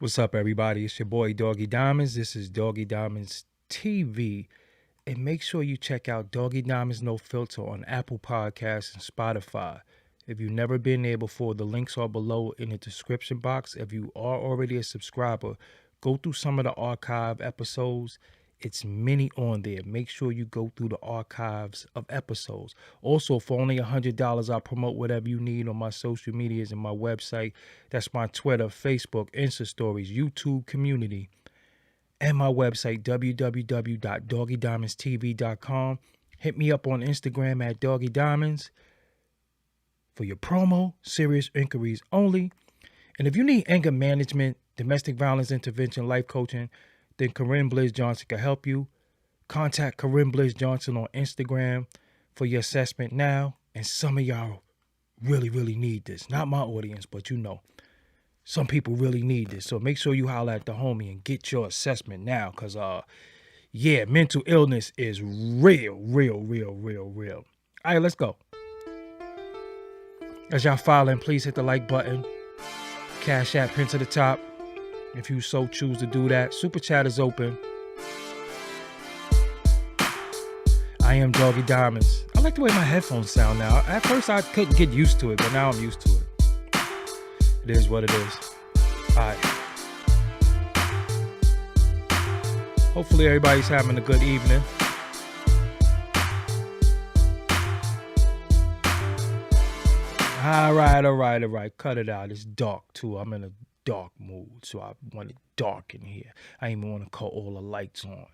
What's up, everybody? It's your boy Doggie Diamonds. This is Doggie Diamonds TV. And make sure you check out Doggie Diamonds No Filter on Apple Podcasts and Spotify. If you've never been there before, the links are below in the description box. If you are already a subscriber, go through some of the archive episodes. It's many on there. Make sure you go through the archives of episodes. Also, for only $100, I'll promote whatever you need on my social medias and my website. That's my Twitter, Facebook, Insta Stories, YouTube community, and my website, www.doggydiamondstv.com. Hit me up on Instagram at Doggy Diamonds for your promo, serious inquiries only. And if you need anger management, domestic violence intervention, life coaching, then Corinne Bliss Johnson can help you. Contact Corinne Bliss Johnson on Instagram for your assessment now. And some of y'all really, really need this. Not my audience, but some people really need this. So make sure you holler at the homie and get your assessment now. Because, mental illness is real, real, real, real, real. All right, let's go. As y'all following, please hit the like button. Cash App, pin to the top. If you so choose to do that. Super chat is open. I am Doggy Diamonds. I like the way my headphones sound now. At first I couldn't get used to it, but now I'm used to it. It is what it is. Alright. Hopefully everybody's having a good evening. Alright. Cut it out. It's dark too. I'm in a dark mood, so I want it dark in here. I even want to cut all the lights on.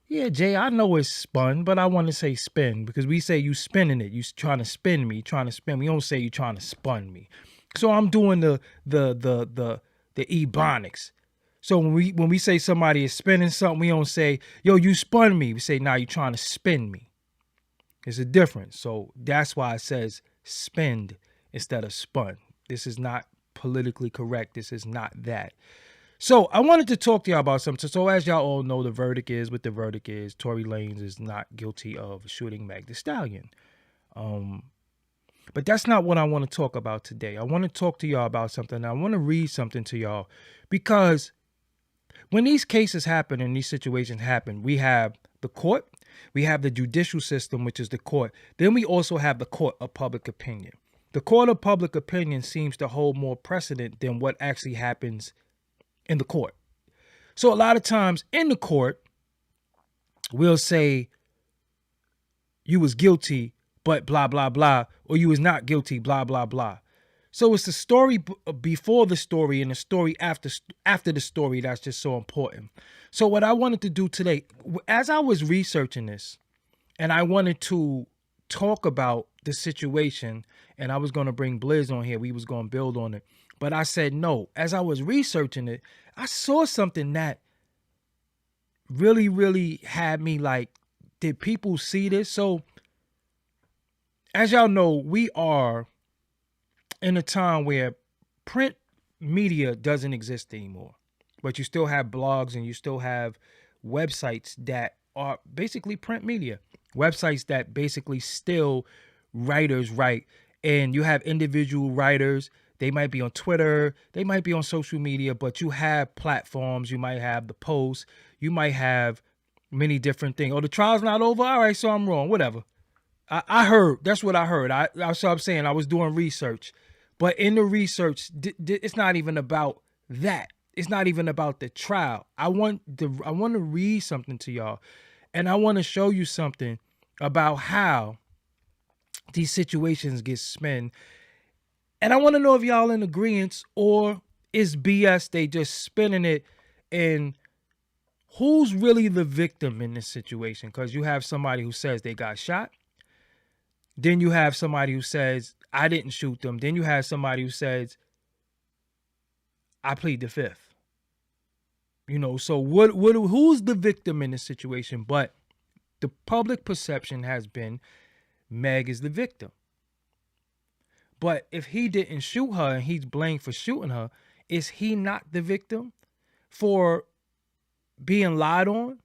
Yeah, Jay, I know it's spun, but I want to say spin because we say you spinning it. You trying to spin me, We don't say you trying to spun me. So I'm doing the ebonics. So when we say somebody is spinning something, we don't say, yo, you spun me. We say, nah, you trying to spin me. There's a difference. So that's why it says spend instead of spun. This is not politically correct. This is not that. So I wanted to talk to y'all about something. So as y'all all know, the verdict is what the verdict is. Tory Lanez is not guilty of shooting Megan Thee Stallion. But that's not what I want to talk about today. I want to talk to y'all about something. I want to read something to y'all because when these cases happen and these situations happen, we have the court, we have the judicial system, which is the court. Then we also have the court of public opinion. The court of public opinion seems to hold more precedent than what actually happens in the court. So a lot of times in the court, we'll say you was guilty, but blah, blah, blah, or you was not guilty, blah, blah, blah. So it's the story before the story and the story after the story that's just so important. So what I wanted to do today, as I was researching this, and I wanted to talk about the situation, and I was going to bring Blizz on here. We was going to build on it. But I said no. As I was researching it, I saw something that really, really had me like, did people see this? So as y'all know, we are in a time where print media doesn't exist anymore. But you still have blogs and you still have websites that are basically print media. Websites that basically still writers write. And you have individual writers. They might be on Twitter. They might be on social media. But you have platforms. You might have the Post. You might have many different things. Oh, the trial's not over? All right, so I'm wrong. Whatever. I heard. That's what I heard. That's what I'm saying. I was doing research. But in the research, it's not even about that. It's not even about the trial. I want to read something to y'all. And I want to show you something about how these situations get spun. And I want to know if y'all in agreement or is BS. They just spinning it. And who's really the victim in this situation? Because you have somebody who says they got shot. Then you have somebody who says, I didn't shoot them. Then you have somebody who says, I plead the fifth. So who's the victim in this situation? But the public perception has been Meg is the victim. But if he didn't shoot her and he's blamed for shooting her, is he not the victim for being lied on?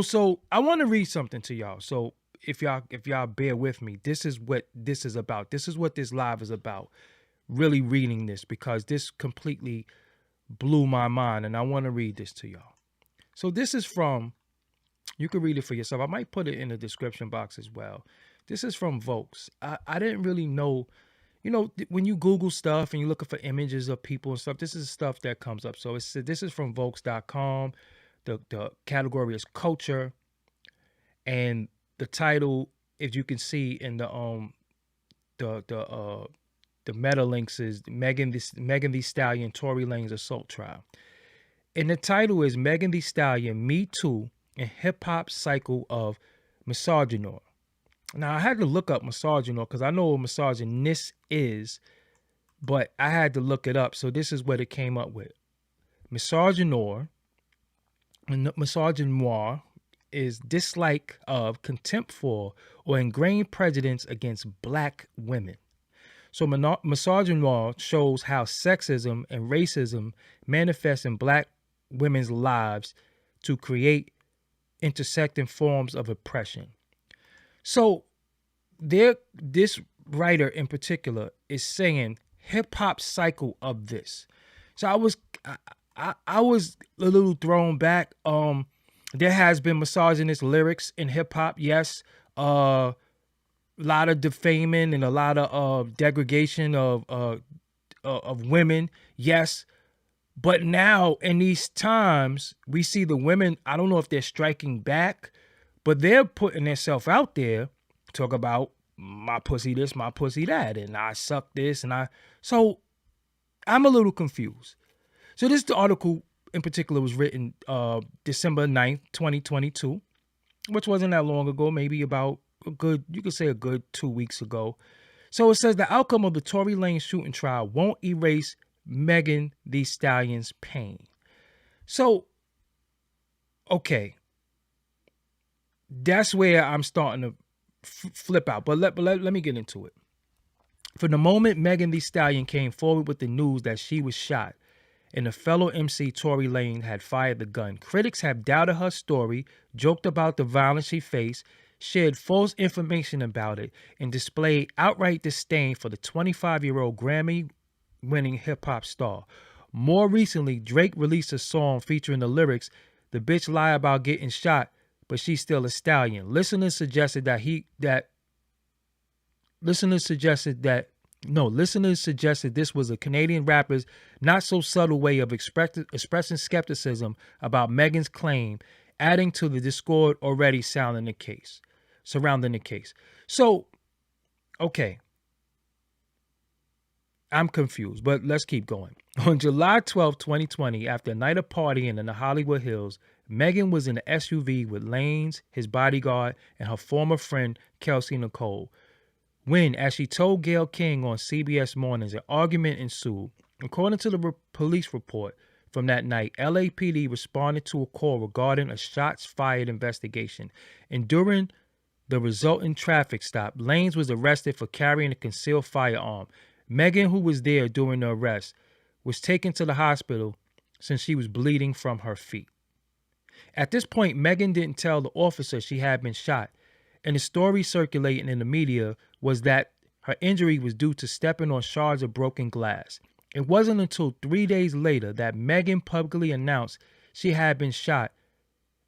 So I want to read something to y'all. So if y'all bear with me, this is what this is about. This is what this live is about. really reading this because this completely blew my mind, and I want to read this to y'all. So this is from, you can read it for yourself. I might put it in the description box as well. This is from Volks. I didn't really know, when you Google stuff and you're looking for images of people and stuff, this is stuff that comes up. So this is from Volks.com. The category is culture, and the title, if you can see in the meta links, is Megan Thee Stallion, Tory Lanez assault trial. And the title is Megan Thee Stallion, Me Too, and Hip Hop Cycle of Misogynoir. Now, I had to look up misogynoir because I know what misogynist is, but I had to look it up. So this is what it came up with. Misogynoir is dislike of, contempt for, or ingrained prejudice against black women. So misogynoir shows how sexism and racism manifest in black women's lives to create intersecting forms of oppression. So this writer in particular is saying hip hop cycle of this. So I was a little thrown back. There has been misogynist lyrics in hip hop, yes. A lot of defaming and a lot of degradation of women, yes. But now in these times, we see the women, I don't know if they're striking back, but they're putting themselves out there, talk about my pussy this, my pussy that, and I suck this, so I'm a little confused. So the article in particular was written December 9th, 2022, which wasn't that long ago, maybe about a good 2 weeks ago. So it says the outcome of the Tory Lanez shooting trial won't erase Megan Thee Stallion's pain. So, okay, that's where I'm starting to flip out. But let me get into it. From the moment Megan Thee Stallion came forward with the news that she was shot and the fellow MC Tory Lanez had fired the gun, critics have doubted her story, joked about the violence she faced, shared false information about it, and displayed outright disdain for the 25-year-old Grammy-winning hip-hop star. More recently, Drake released a song featuring the lyrics, "The bitch lie about getting shot, but she's still a stallion." Listeners suggested this was a Canadian rapper's not so subtle way of expressing skepticism about Megan's claim, adding to the discord already surrounding the case. So, okay, I'm confused, but let's keep going. On July 12, 2020, after a night of partying in the Hollywood Hills, Megan was in an SUV with Lanez, his bodyguard, and her former friend, Kelsey Nicole, when, as she told Gayle King on CBS Mornings, an argument ensued. According to the police report from that night, LAPD responded to a call regarding a shots fired investigation, and during the resulting traffic stop, Lanez was arrested for carrying a concealed firearm. Megan, who was there during the arrest, was taken to the hospital since she was bleeding from her feet. At this point, Megan didn't tell the officer she had been shot, and the story circulating in the media was that her injury was due to stepping on shards of broken glass. It wasn't until 3 days later that Megan publicly announced she had been shot,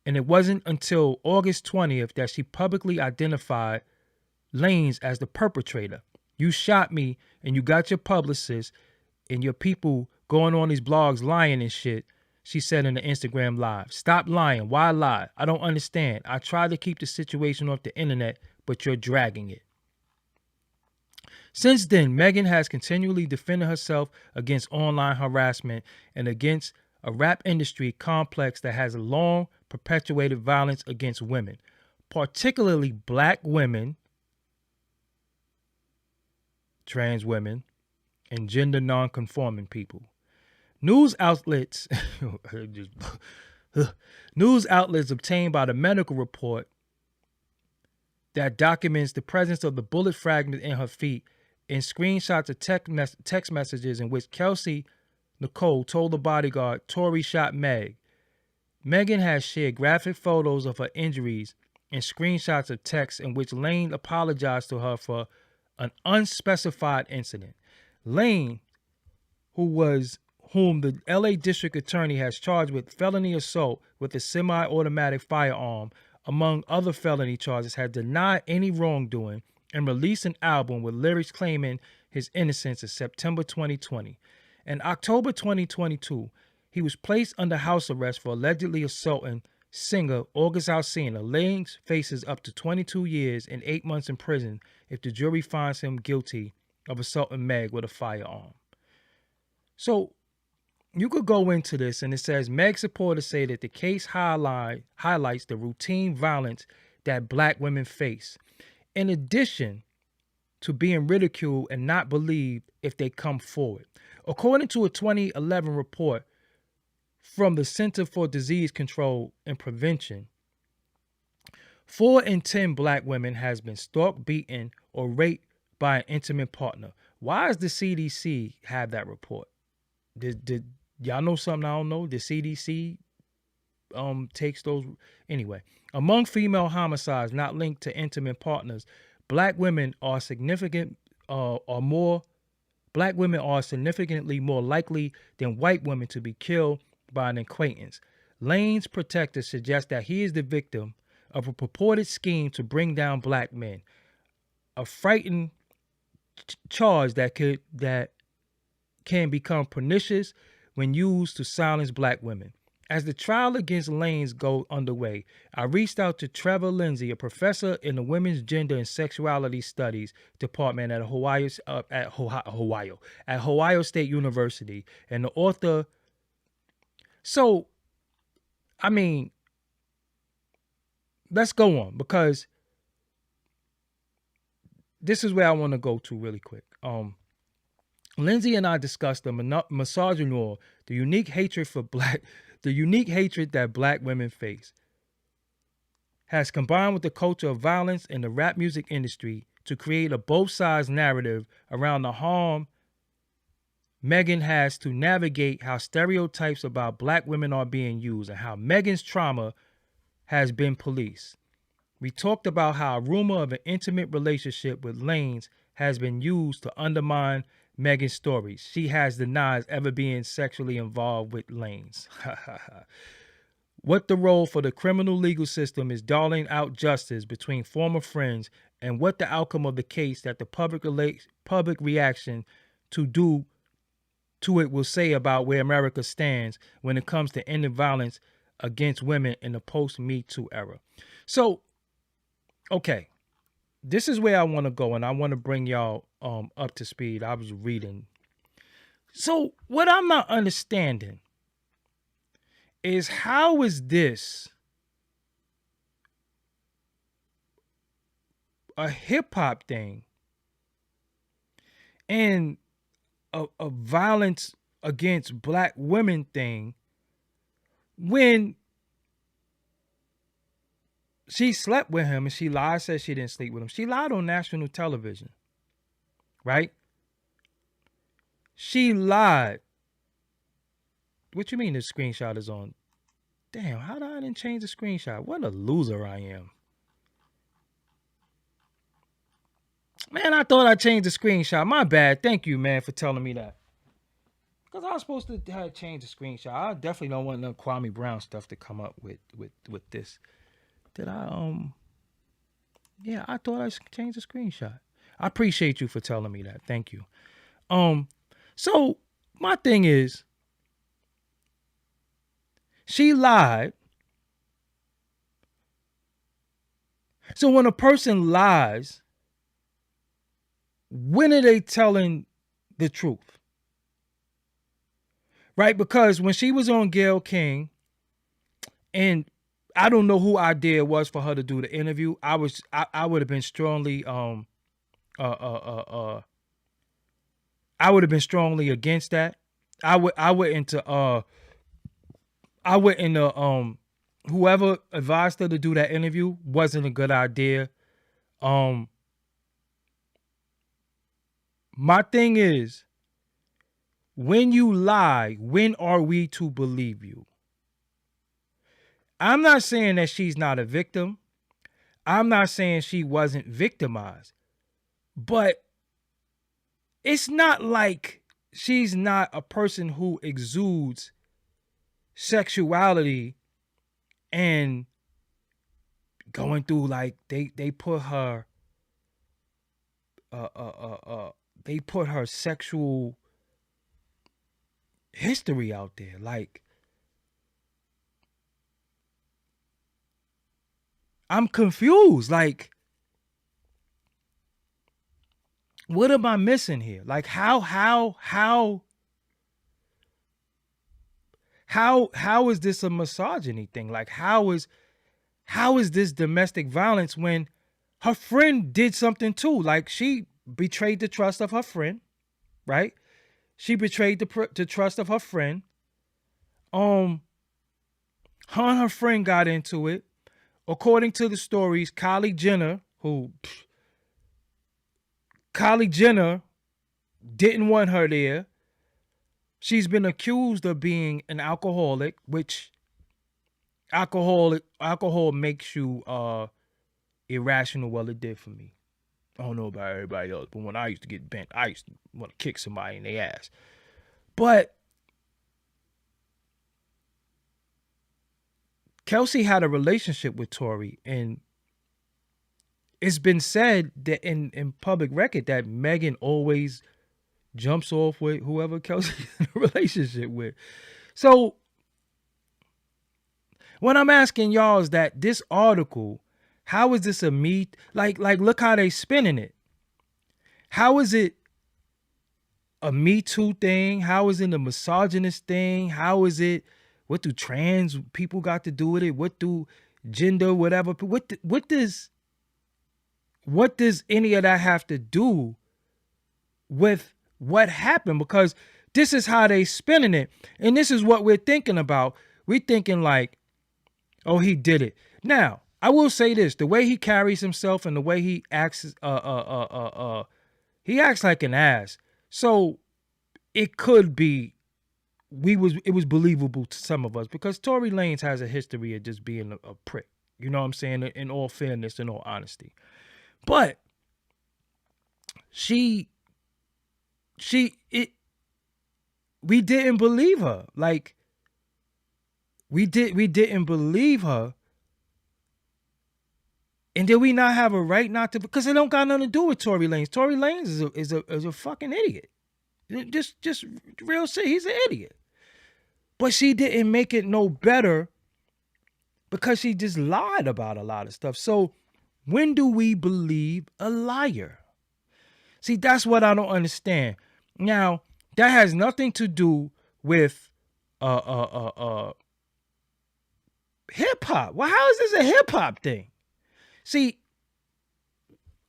and it wasn't until August 20th that she publicly identified Lanez as the perpetrator. "You shot me, and you got your publicist and your people going on these blogs lying and shit," she said in the Instagram Live. "Stop lying. Why lie? I don't understand. I tried to keep the situation off the internet, but you're dragging it." Since then, Megan has continually defended herself against online harassment and against a rap industry complex that has long perpetuated violence against women, particularly black women, trans women, and gender non-conforming people. News outlets obtained by the medical report that documents the presence of the bullet fragment in her feet and screenshots of text messages in which Kelsey Nicole told the bodyguard Tory shot Meg. Megan has shared graphic photos of her injuries and screenshots of texts in which Lane apologized to her for an unspecified incident. Lane, whom the LA District Attorney has charged with felony assault with a semi-automatic firearm, among other felony charges, had denied any wrongdoing and released an album with lyrics claiming his innocence in September 2020. In October 2022, he was placed under house arrest for allegedly assaulting singer August Alsina. Lane faces up to 22 years and 8 months in prison if the jury finds him guilty of assaulting Meg with a firearm. So you could go into this, and it says Meg supporters say that the case highlights the routine violence that black women face, in addition to being ridiculed and not believed if they come forward. According to a 2011 report from the Center for Disease Control and Prevention, 4 in 10 black women has been stalked, beaten, or raped by an intimate partner. Why does the CDC have that report? Did y'all know something I don't know? The CDC takes those anyway. Among female homicides not linked to intimate partners, black women are significantly more likely than white women to be killed by an acquaintance. Lane's protectors suggest that he is the victim of a purported scheme to bring down black men, a frightening charge that can become pernicious when used to silence black women. As the trial against Lane's go underway, I reached out to Trevor Lindsay, a professor in the Women's Gender and Sexuality Studies Department at Ohio State University, and the author. So, I mean, let's go on, because this is where I want to go to really quick. Lindsay and I discussed the misogyny, the unique hatred that black women face, has combined with the culture of violence in the rap music industry to create a both sides narrative around the harm Megan has to navigate, how stereotypes about black women are being used, and how Megan's trauma has been policed. We talked about how a rumor of an intimate relationship with Lane's has been used to undermine Megan's story. She has denied ever being sexually involved with Lane's. What the role for the criminal legal system is doling out justice between former friends, and what the outcome of the case that the public reaction to it will say about where America stands when it comes to ending violence against women in the post-Me Too era. So, okay, this is where I want to go, and I want to bring y'all up to speed. I was reading. So what I'm not understanding is, how is this a hip-hop thing and a violence against black women thing when she slept with him and she lied, said she didn't sleep with him. She lied on national television, right? She lied. What you mean the screenshot is on? Damn, how did I didn't change the screenshot? What a loser I am. Man, I thought I changed the screenshot. My bad. Thank you, man, for telling me that. Because I was supposed to have changed the screenshot. I definitely don't want no Kwame Brown stuff to come up with this. Did I yeah, I thought I changed the screenshot. I appreciate you for telling me that. Thank you. So my thing is, she lied. So when a person lies, when are they telling the truth? Right? Because when she was on Gayle King, and I don't know who idea it was for her to do the interview, I would have been strongly I would have been strongly against that. Whoever advised her to do that interview wasn't a good idea. My thing is, when you lie, when are we to believe you? I'm not saying that she's not a victim. I'm not saying she wasn't victimized. But it's not like she's not a person who exudes sexuality and going through like they put her uh uh uh they put her sexual history out there. Like, I'm confused. Like, what am I missing here? Like, how is this a misogyny thing? Like, how is this domestic violence when her friend did something too? Like, she betrayed the trust of her friend, right? She betrayed the trust of her friend. Her and her friend got into it. According to the stories, Kylie Jenner didn't want her there. She's been accused of being an alcoholic, which alcohol makes you irrational. Well, it did for me. I don't know about everybody else, but when I used to get bent, I used to want to kick somebody in the ass. But Kelsey had a relationship with Tory, and it's been said that in public record that Megan always jumps off with whoever Kelsey's in a relationship with. So what I'm asking y'all is that this article, how is this a me? Like look how they spinning it. How is it a Me Too thing? How is it a misogynist thing? How is it, what do trans people got to do with it? What do gender, whatever? What does any of that have to do with what happened? Because this is how they spinning it. And this is what we're thinking about. We're thinking like, oh, he did it. Now, I will say this, the way he carries himself and the way he acts, he acts like an ass. So it could be, it was believable to some of us because Tory Lanez has a history of just being a prick. You know what I'm saying? In all fairness, in all honesty. But we didn't believe her. Like, we didn't believe her. And did we not have a right not to? Because it don't got nothing to do with Tory Lanez. Tory Lanez is a fucking idiot. Just real shit. He's an idiot. But she didn't make it no better because she just lied about a lot of stuff. So when do we believe a liar? See, that's what I don't understand. Now, that has nothing to do with hip hop. Well, how is this a hip hop thing? See,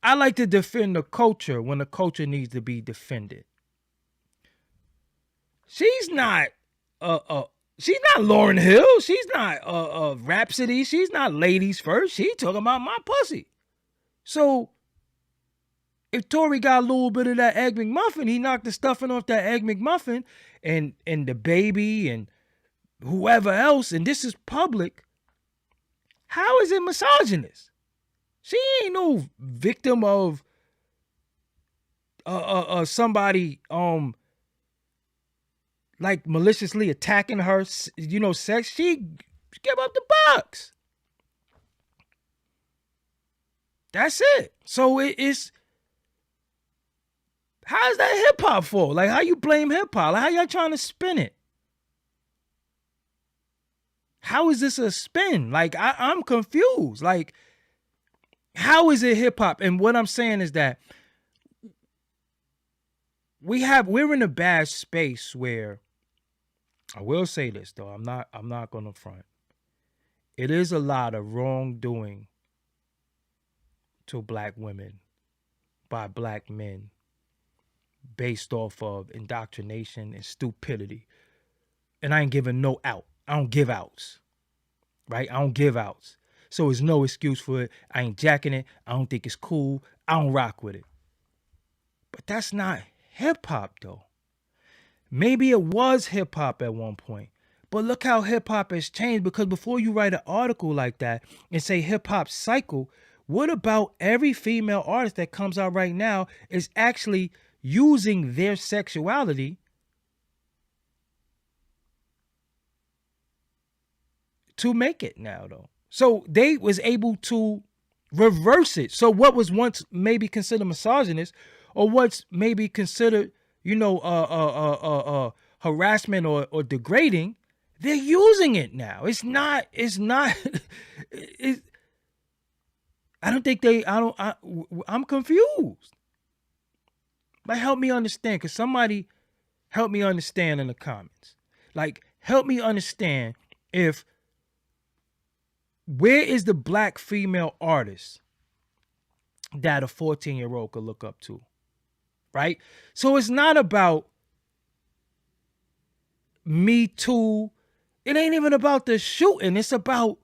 I like to defend the culture when the culture needs to be defended. She's not Lauryn Hill. She's not Rhapsody. She's not Ladies First. She talking about my pussy. So if Tory got a little bit of that Egg McMuffin, he knocked the stuffing off that Egg McMuffin and the baby and whoever else, and this is public. How is it misogynist? She ain't no victim of somebody like maliciously attacking her, sex. She gave up the box. That's it. So it's, how is that hip hop for? Like, how you blame hip hop? Like, how y'all trying to spin it? How is this a spin? Like, I'm confused. Like, how is it hip hop? And what I'm saying is that we're in a bad space where, I will say this though, I'm not gonna front. It is a lot of wrongdoing to black women by black men based off of indoctrination and stupidity. And I ain't giving no out. I don't give outs. Right? I don't give outs. So there's no excuse for it. I ain't jacking it. I don't think it's cool. I don't rock with it. But that's not hip hop though. Maybe it was hip hop at one point. But look how hip hop has changed, because before you write an article like that and say hip hop cycle, what about every female artist that comes out right now is actually using their sexuality to make it now, though. So they was able to reverse it. So what was once maybe considered misogynist, or what's maybe considered, harassment or degrading, they're using it now. It's I don't think I'm confused. Like, help me understand. Cause somebody help me understand in the comments. Like, help me understand where is the black female artist that a 14-year-old could look up to? Right? So it's not about Me Too. It ain't even about the shooting. It's about,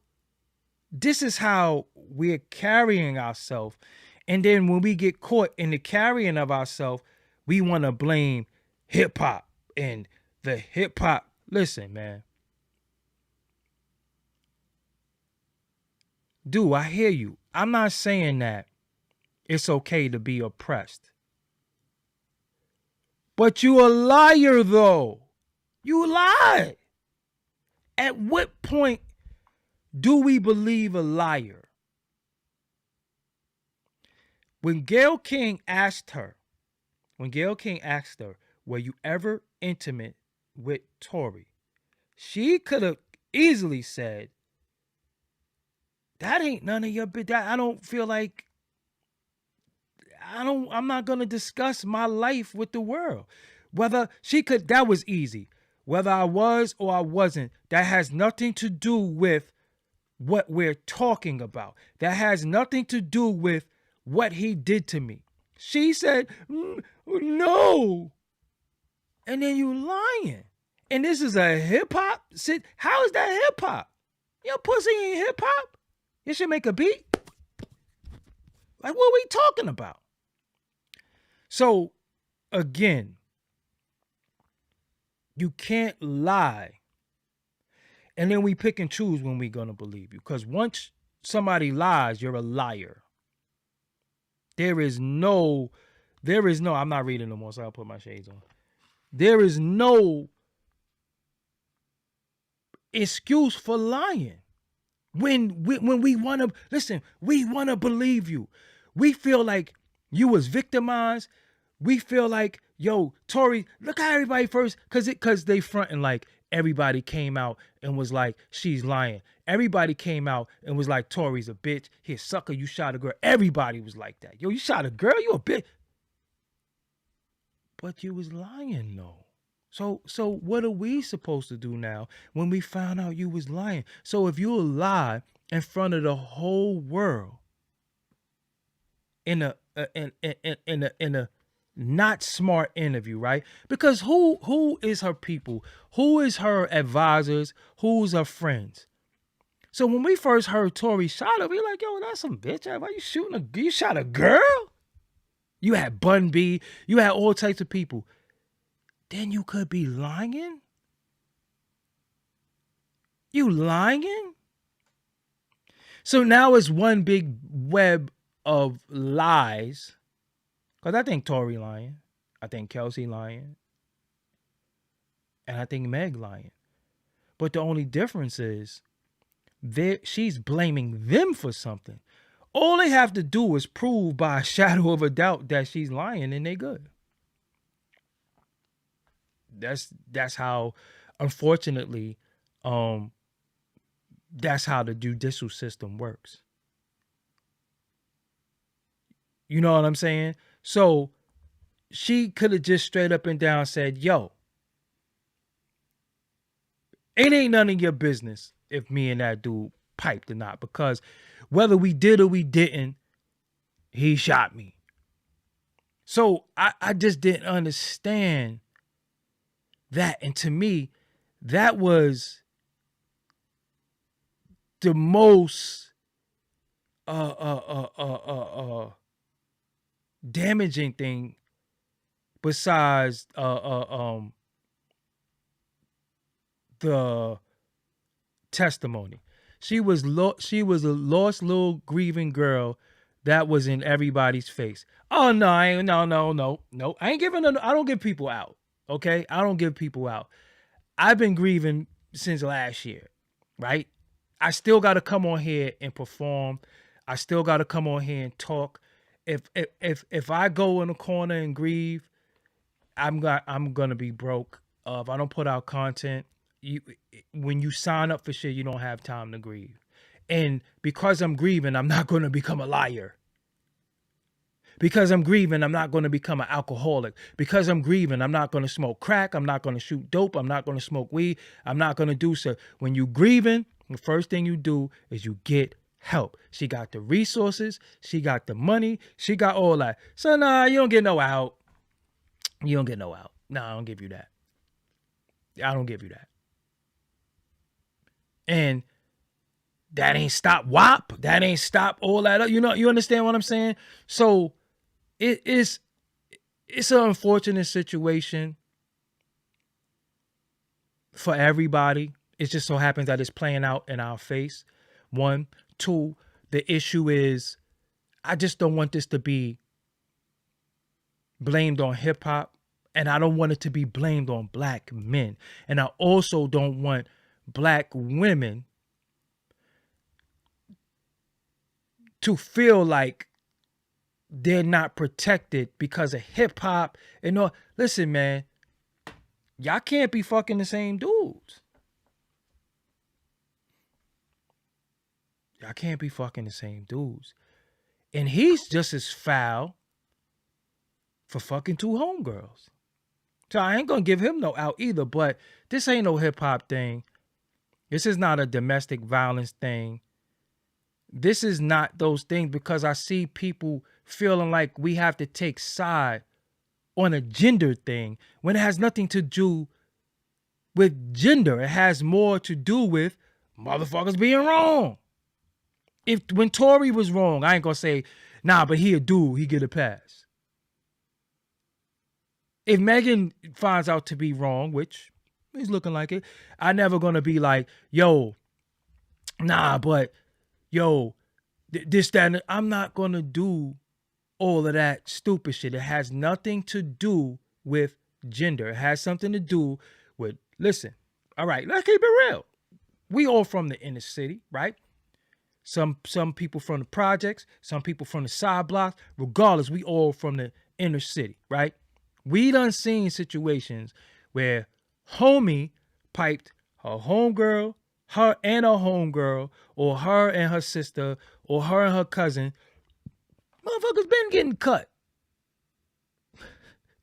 this is how we're carrying ourselves. And then when we get caught in the carrying of ourselves, we want to blame hip hop and the hip hop. Listen, man. Dude, I hear you. I'm not saying that it's okay to be oppressed. But you a liar, though. You lie. At what point do we believe a liar? When Gayle King asked her, were you ever intimate with Tory? She could have easily said, that ain't none of your business. I don't feel like, I'm not going to discuss my life with the world. That was easy. Whether I was or I wasn't, that has nothing to do with what we're talking about. That has nothing to do with what he did to me. She said, no. And then you lying. And this is a hip hop? How is that hip hop? Your pussy ain't hip hop. You should make a beat. Like, what are we talking about? So, again, you can't lie. And then we pick and choose when we're going to believe you. Because once somebody lies, you're a liar. There is no, I'm not reading no more, so I'll put my shades on. There is no excuse for lying. When we want to, listen, we want to believe you. We feel like you was victimized. We feel like, yo, Tory, look how everybody first, because they fronting like everybody came out and was like, she's lying. Everybody came out and was like, Tory's a bitch. He a sucker, you shot a girl. Everybody was like that. Yo, you shot a girl, you a bitch. But you was lying, though. So what are we supposed to do now when we found out you was lying? So if you lie in front of the whole world in a not smart interview, right? Because who is her people? Who is her advisors? Who's her friends? So when we first heard Tory shot her, we like, yo, that's some bitch. Why you shooting you shot a girl? You had Bun B, you had all types of people. Then you could be lying? You lying? So now it's one big web of lies. Because I think Tory lying. I think Kelsey lying. And I think Meg lying. But the only difference is she's blaming them for something. All they have to do is prove by a shadow of a doubt that she's lying and they good. That's how, unfortunately, that's how the judicial system works. You know what I'm saying? So she could have just straight up and down said, yo, it ain't none of your business if me and that dude piped or not, because whether we did or we didn't, he shot me. So I just didn't understand that. And to me, that was the most damaging thing besides the testimony. She was a lost little grieving girl that was in everybody's face. Oh no, I ain't, no. I ain't giving. I don't give people out. Okay, I don't give people out. I've been grieving since last year, right? I still got to come on here and perform. I still got to come on here and talk. If I go in a corner and grieve, I'm gonna be broke. If I don't put out content, when you sign up for shit, you don't have time to grieve. And because I'm grieving, I'm not gonna become a liar. Because I'm grieving, I'm not going to become an alcoholic. Because I'm grieving, I'm not going to smoke crack. I'm not going to shoot dope. I'm not going to smoke weed. I'm not going to do so. When you grieving, the first thing you do is you get help. She got the resources. She got the money. She got all that. So nah, you don't get no out. You don't get no out. Nah, I don't give you that. I don't give you that. And that ain't stop WAP. That ain't stop all that. You know, you understand what I'm saying? So it's an unfortunate situation for everybody. It just so happens that it's playing out in our face. 1, 2, the issue is I just don't want this to be blamed on hip hop, and I don't want it to be blamed on black men. And I also don't want black women to feel like they're not protected because of hip hop. And no, listen, man, y'all can't be fucking the same dudes. Y'all can't be fucking the same dudes. And he's just as foul for fucking 2 homegirls. So I ain't gonna give him no out either, but this ain't no hip hop thing. This is not a domestic violence thing. This is not those things, because I see people feeling like we have to take side on a gender thing when it has nothing to do with gender. It has more to do with motherfuckers being wrong. When Tory was wrong, I ain't gonna say, nah, but he a dude, he get a pass. If Megan finds out to be wrong, which is looking like it, I never gonna be like, yo, nah, but yo, this, that, and I'm not going to do all of that stupid shit. It has nothing to do with gender. It has something to do with, listen, all right, let's keep it real. We all from the inner city, right? Some people from the projects, some people from the side blocks. Regardless, we all from the inner city, right? We done seen situations where homie piped her homegirl, her and her homegirl, or her and her sister, or her and her cousin. Motherfuckers been getting cut.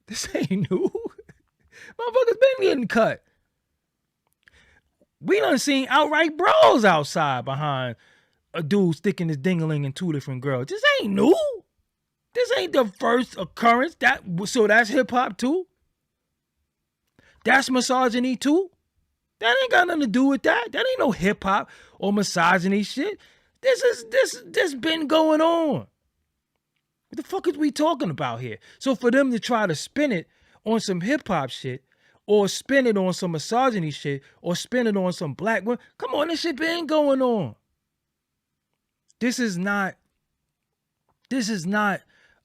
This ain't new. Motherfuckers been getting cut. We done seen outright brawls outside behind a dude sticking his dingling in 2 different girls. This ain't new. This ain't the first occurrence. So that's hip hop too. That's misogyny too. That ain't got nothing to do with that. That ain't no hip hop or misogyny shit. This been going on. What the fuck is we talking about here? So for them to try to spin it on some hip hop shit, or spin it on some misogyny shit, or spin it on some black women, come on, this shit been going on. This is not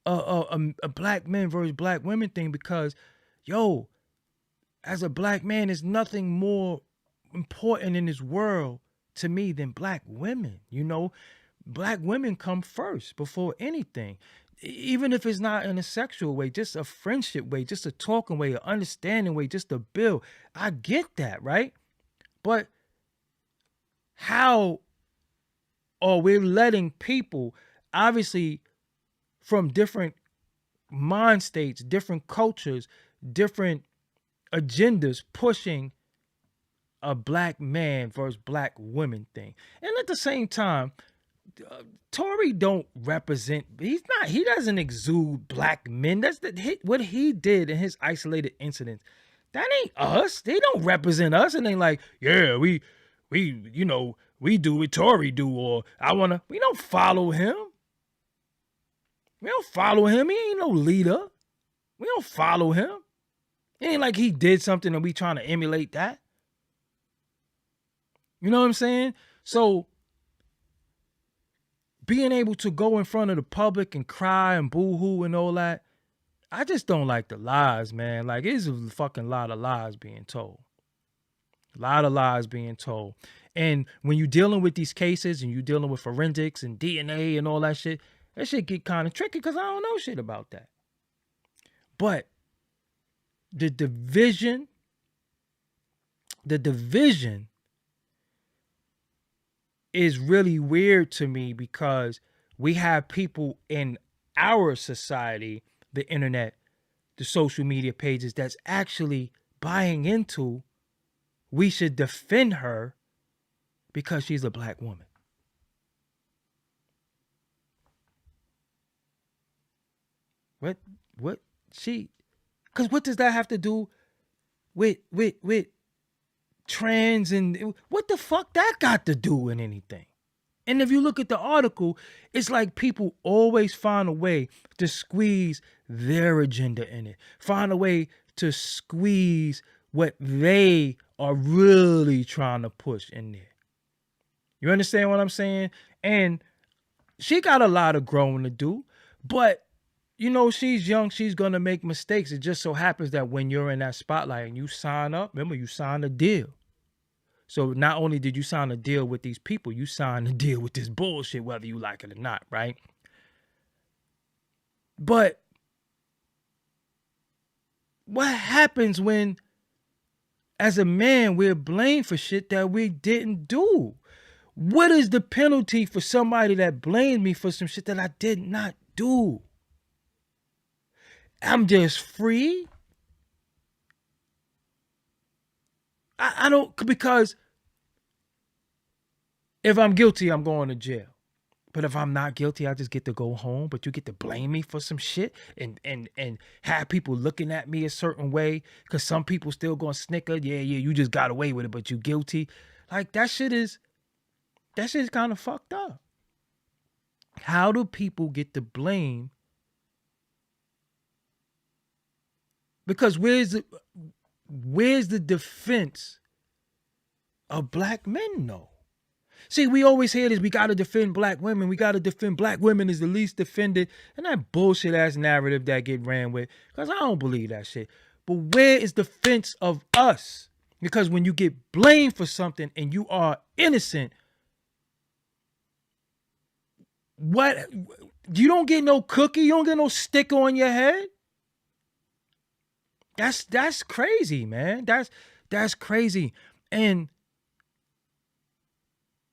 a black men versus black women thing, because, yo, as a black man, there's nothing more important in this world to me than black women. You know, black women come first before anything, even if it's not in a sexual way, just a friendship way, just a talking way, an understanding way, just a build. I get that, right? But how are we letting people, obviously from different mind states, different cultures, different agendas, pushing a black man versus black women thing? And at the same time, Tory don't represent, he doesn't exude black men. That's what he did in his isolated incidents. That ain't us. They don't represent us. And they like, yeah, we you know, we do what Tory do, or we don't follow him. We don't follow him. He ain't no leader. We don't follow him. It ain't like he did something and we trying to emulate that. You know what I'm saying? So being able to go in front of the public and cry and boo-hoo and all that. I just don't like the lies, man. Like, it's a fucking lot of lies being told. A lot of lies being told. And when you're dealing with these cases and you're dealing with forensics and DNA and all that shit get kind of tricky because I don't know shit about that. But the division is really weird to me because we have people in our society, the internet, the social media pages, that's actually buying into we should defend her because she's a black woman. Because what does that have to do with trans and what the fuck that got to do with anything? And if you look at the article, it's like people always find a way to squeeze their agenda in it, find a way to squeeze what they are really trying to push in there. You understand what I'm saying? And she got a lot of growing to do, but you know, she's young, she's going to make mistakes. It just so happens that when you're in that spotlight and you sign up, remember, you signed a deal. So not only did you sign a deal with these people, you signed a deal with this bullshit, whether you like it or not, right? But what happens when, as a man, we're blamed for shit that we didn't do? What is the penalty for somebody that blamed me for some shit that I did not do? I'm just free. I don't, because if I'm guilty, I'm going to jail. But if I'm not guilty, I just get to go home. But you get to blame me for some shit and have people looking at me a certain way because some people still going to snicker. Yeah, you just got away with it, but you guilty. Like, that shit is kind of fucked up. How do people get the blame? Because where's the defense of black men, though? See, we always hear this, we got to defend black women. We got to defend black women is the least defended. And that bullshit ass narrative that get ran with, because I don't believe that shit. But where is the defense of us? Because when you get blamed for something and you are innocent, what? You don't get no cookie, you don't get no sticker on your head. That's crazy, man. That's crazy. And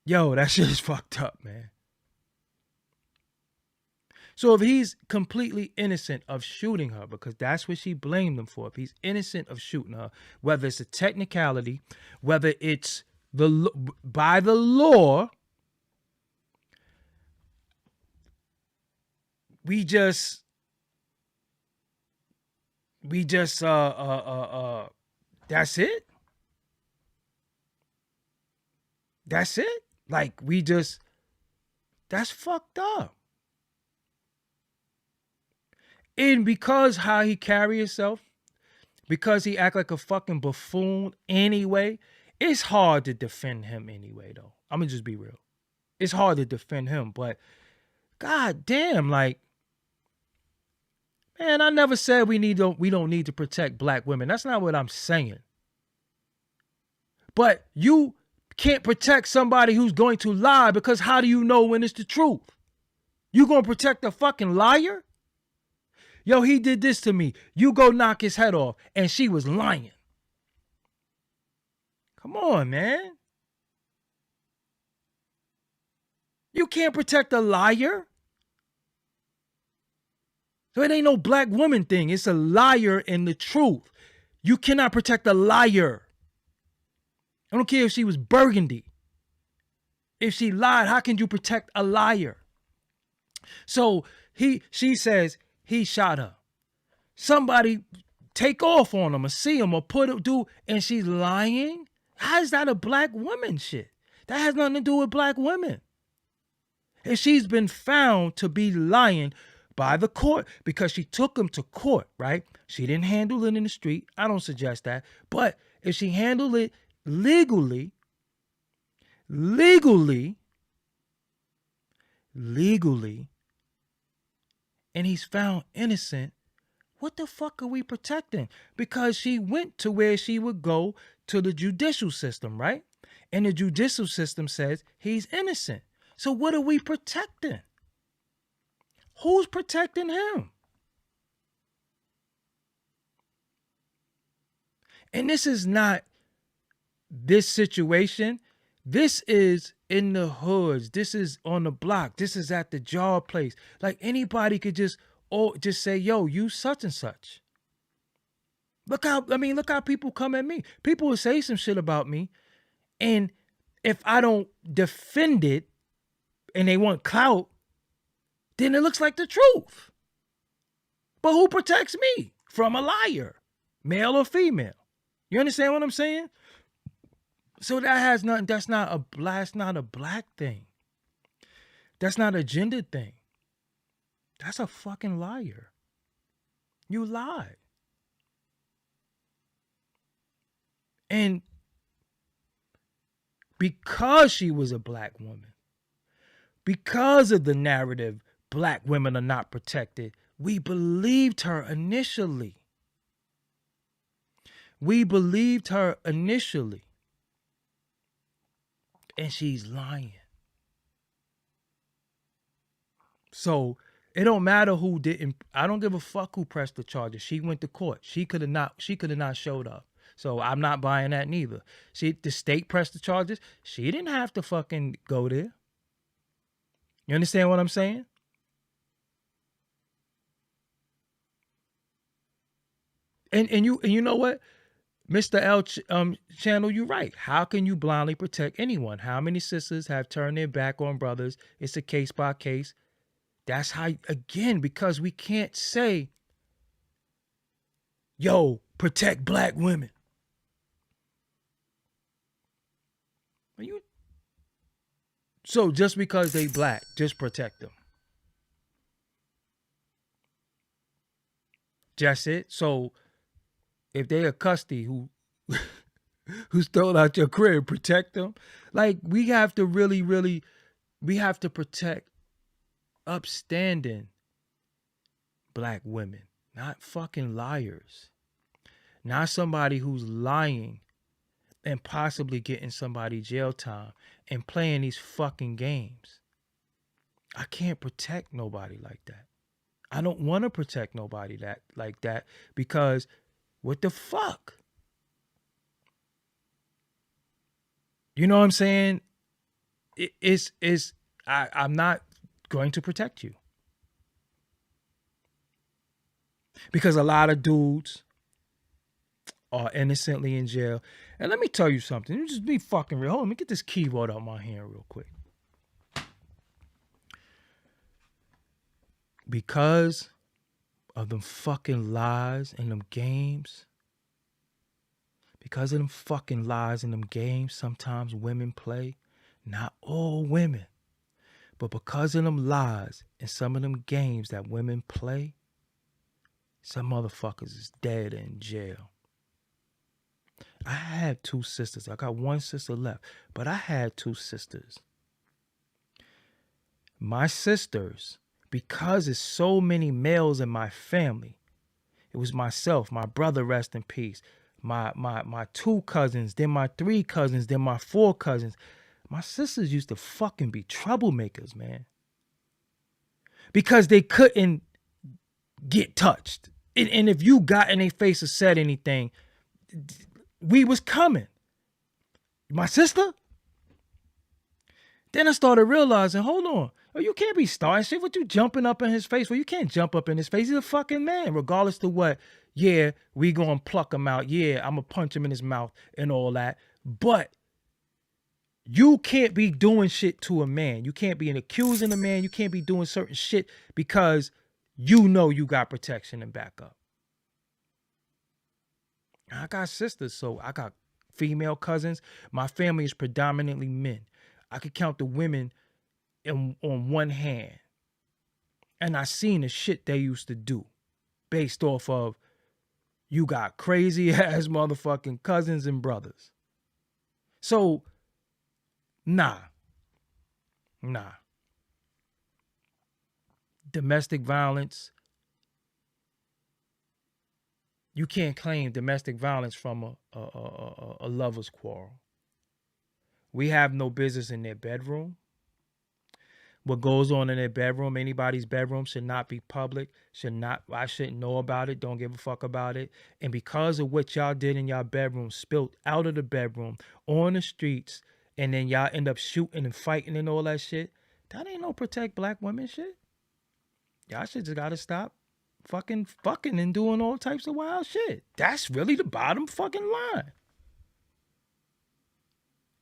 yo, that shit is fucked up, man. So if he's completely innocent of shooting her, because that's what she blamed him for, if he's innocent of shooting her, whether it's a technicality, whether it's by the law, we just that's it. That's it. Like, that's fucked up. And because how he carry himself, because he act like a fucking buffoon anyway, it's hard to defend him anyway, though. I'm gonna just be real. It's hard to defend him, but god damn, like, man, I never said we don't need to protect black women. That's not what I'm saying. But you can't protect somebody who's going to lie, because how do you know when it's the truth? You gonna protect a fucking liar? Yo, he did this to me. You go knock his head off, and she was lying. Come on, man. You can't protect a liar. So it ain't no black woman thing. It's a liar and the truth. You cannot protect a liar. I don't care if she was burgundy. If she lied, how can you protect a liar? So she says he shot her. Somebody take off on him or see him or and she's lying? How is that a black woman shit? That has nothing to do with black women. And she's been found to be lying by the court because she took him to court, right? She didn't handle it in the street. I don't suggest that. But if she handled it legally, legally and he's found innocent, what the fuck are we protecting? Because she went to where she would go to the judicial system, right? And the judicial system says he's innocent. So what are we protecting? Who's protecting him? And this is not this situation. This is in the hoods. This is on the block. This is at the job place. Like anybody could just say, yo, you such and such. Look how people come at me. People will say some shit about me. And if I don't defend it and they want clout, then it looks like the truth. But who protects me from a liar, male or female? You understand what I'm saying? So that has nothing. That's not a black thing. That's not a gender thing. That's a fucking liar. You lied. And because she was a black woman, because of the narrative, black women are not protected, we believed her initially. And she's lying. So it don't matter who didn't. I don't give a fuck who pressed the charges. She went to court. She could have not showed up. So I'm not buying that neither. The state pressed the charges. She didn't have to fucking go there. You understand what I'm saying? And you know what? Mr. L channel, you're right. How can you blindly protect anyone? How many sisters have turned their back on brothers? It's a case by case. That's how, again, because we can't say, yo, protect black women. So just because they black, just protect them. Just it. So if they a custody who's thrown out your crib, protect them. Like we have to we have to protect upstanding black women, not fucking liars. Not somebody who's lying and possibly getting somebody jail time and playing these fucking games. I can't protect nobody like that. I don't want to protect nobody like that because what the fuck? You know what I'm saying? I'm not going to protect you. Because a lot of dudes are innocently in jail. And let me tell you something. You just be fucking real. Hold on, let me get this keyboard out my hand real quick. Because of them fucking lies and them games, because of them fucking lies and them games sometimes women play, not all women, but because of them lies and some of them games that women play, some motherfuckers is dead in jail. I had two sisters. I got one sister left, but I had two sisters. My sisters, because there's so many males in my family, it was myself, my brother, rest in peace, my two cousins, then my three cousins, then my four cousins. My sisters used to fucking be troublemakers, man. Because they couldn't get touched. And if you got in their face or said anything, we was coming. My sister? Then I started realizing, hold on. Oh, you can't be starting shit with you jumping up in his face. Well, you can't jump up in his face. He's a fucking man, regardless to what. Yeah, we gonna pluck him out. Yeah, I'm gonna punch him in his mouth and all that. But you can't be doing shit to a man. You can't be accusing a man. You can't be doing certain shit because you know you got protection and backup. I got sisters, so I got female cousins. My family is predominantly men. I could count the women on one hand. And I seen the shit they used to do based off of you got crazy ass motherfucking cousins and brothers. So, nah. domestic violence, you can't claim domestic violence from a lover's quarrel. We have no business in their bedroom. What goes on in their bedroom, anybody's bedroom, should not be public. I shouldn't know about it. Don't give a fuck about it. And because of what y'all did in y'all bedroom, spilled out of the bedroom, on the streets, and then y'all end up shooting and fighting and all that shit, that ain't no protect black women shit. Y'all should just gotta stop fucking and doing all types of wild shit. That's really the bottom fucking line.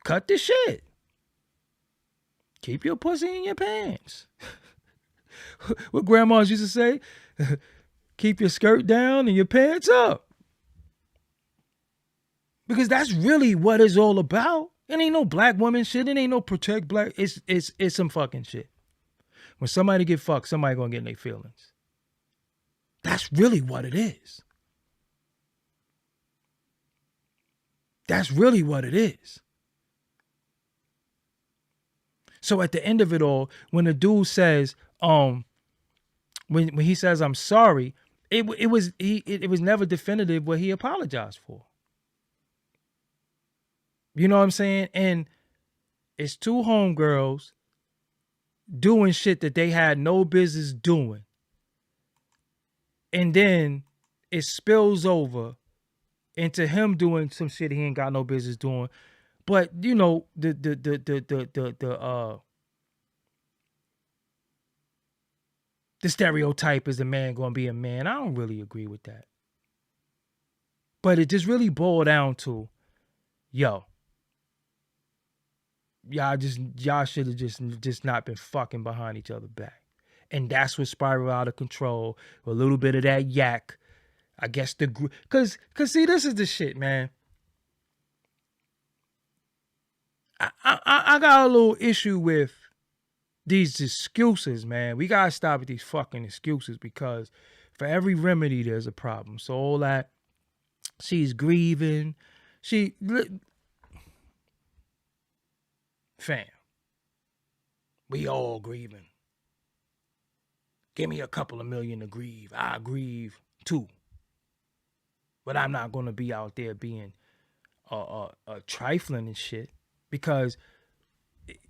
Cut the shit. Keep your pussy in your pants. What grandmas used to say, keep your skirt down and your pants up. Because that's really what it's all about. It ain't no black woman shit. It ain't no protect black. It's some fucking shit. When somebody get fucked, somebody gonna get in their feelings. That's really what it is. That's really what it is. So at the end of it all, when the dude says, when he says I'm sorry, it was never definitive what he apologized for. You know what I'm saying? And it's two homegirls doing shit that they had no business doing. And then it spills over into him doing some shit he ain't got no business doing. But you know, the stereotype is the man gonna be a man. I don't really agree with that. But it just really boiled down to, yo, y'all should have just not been fucking behind each other back. And that's what spiraled out of control. A little bit of that yak. I guess cause see, this is the shit, man. I got a little issue with these excuses, man. We gotta stop with these fucking excuses, because for every remedy there's a problem. So all that, she's grieving, fam, we all grieving. Give me a couple of million to grieve. I grieve too. But I'm not gonna be out there being trifling and shit, because